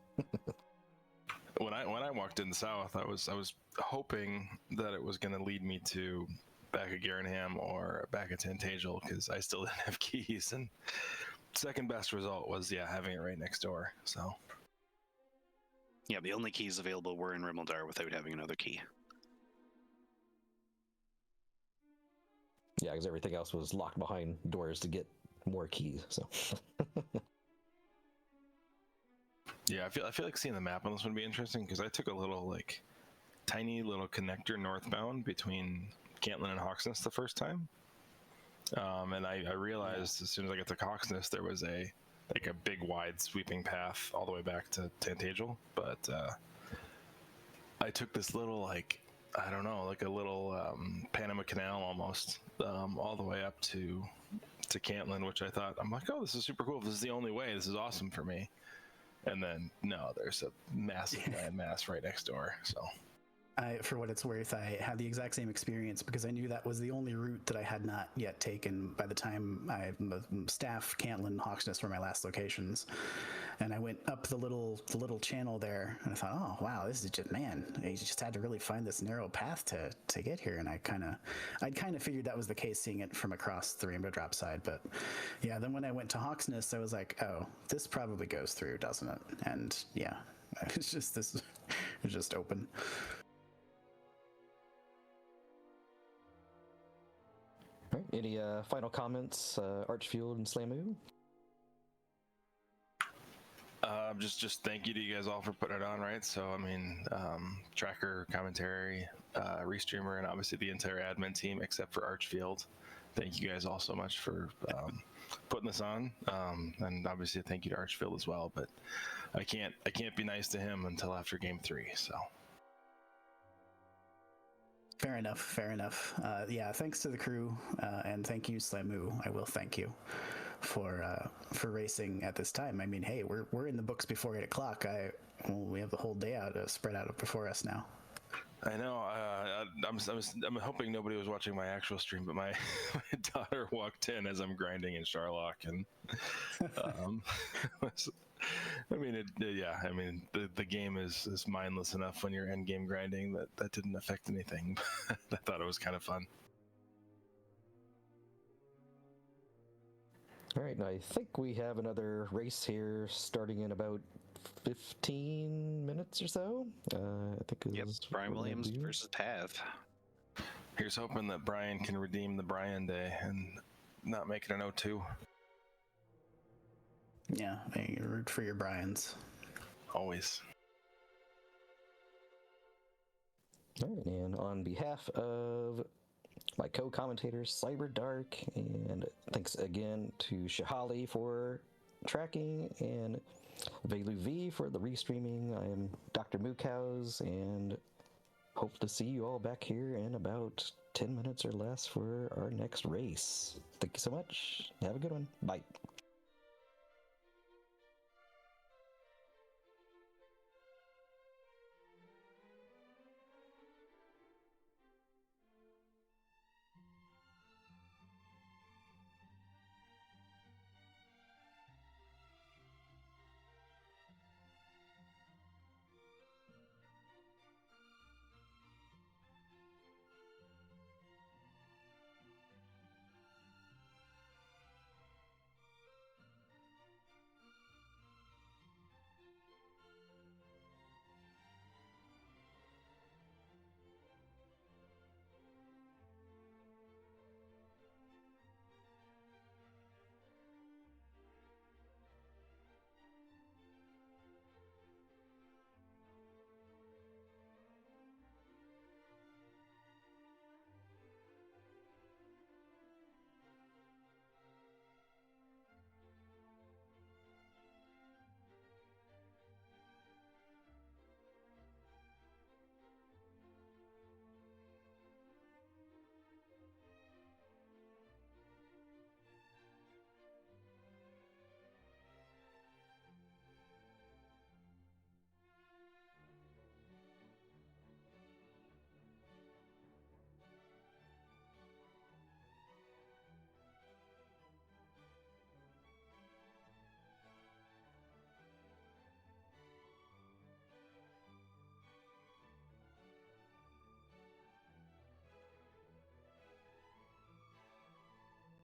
When I walked in south, I was hoping that it was going to lead me to back at Garenham or back at Tantagel, because I still didn't have keys. And second best result was having it right next door. So yeah, the only keys available were in Rimmeldar without having another key. Yeah, because everything else was locked behind doors to get more keys. So yeah, I feel like seeing the map on this one would be interesting, because I took a little tiny little connector northbound between Cantlin and Hawksness the first time, and I realized as soon as I got to Hawksness there was a big wide sweeping path all the way back to Tantagel, but I took this little I don't know, like a little Panama Canal almost, all the way up to Cantlin, which I'm like, oh, this is super cool. If this is the only way, this is awesome for me. And then no, there's a massive landmass right next door. So for what it's worth, I had the exact same experience, because I knew that was the only route that I had not yet taken by the time Staff, Cantlin, Hawksness were my last locations. And I went up the little channel there, and I thought, oh wow, this is just, man, I just had to really find this narrow path to get here. And I'd kind of figured that was the case, seeing it from across the Rainbow Drop side. But yeah, then when I went to Hawksness, I was like, oh, this probably goes through, doesn't it? And yeah, it's just open. all right, any final comments, Archfield and Slamu? Just thank you to you guys all for putting it on, right? So I mean, tracker, commentary, restreamer, and obviously the entire admin team except for Archfield. Thank you guys all so much for putting this on, and obviously thank you to Archfield as well. But I can't be nice to him until after Game 3. So. Fair enough. Yeah, thanks to the crew, and thank you, Slamu. I will thank you for racing at this time. I mean, hey, we're in the books before 8 o'clock. We have the whole day spread out before us now. I know. I'm hoping nobody was watching my actual stream, but my daughter walked in as I'm grinding in Sharlock, and I mean, the game is mindless enough when you're end game grinding that didn't affect anything. I thought it was kind of fun. All right, I think we have another race here starting in about 15 minutes or so. I think it was Brian Williams versus Pav. Here's hoping that Brian can redeem the Brian Day and not make it an 0-2. Yeah, you root for your Brians. Always. All right, and on behalf of my co-commentators, Cyberdark, and thanks again to Shahali for tracking, and Velu V for the restreaming. I am Dr. Mookhouse, and hope to see you all back here in about 10 minutes or less for our next race. Thank you so much. Have a good one. Bye.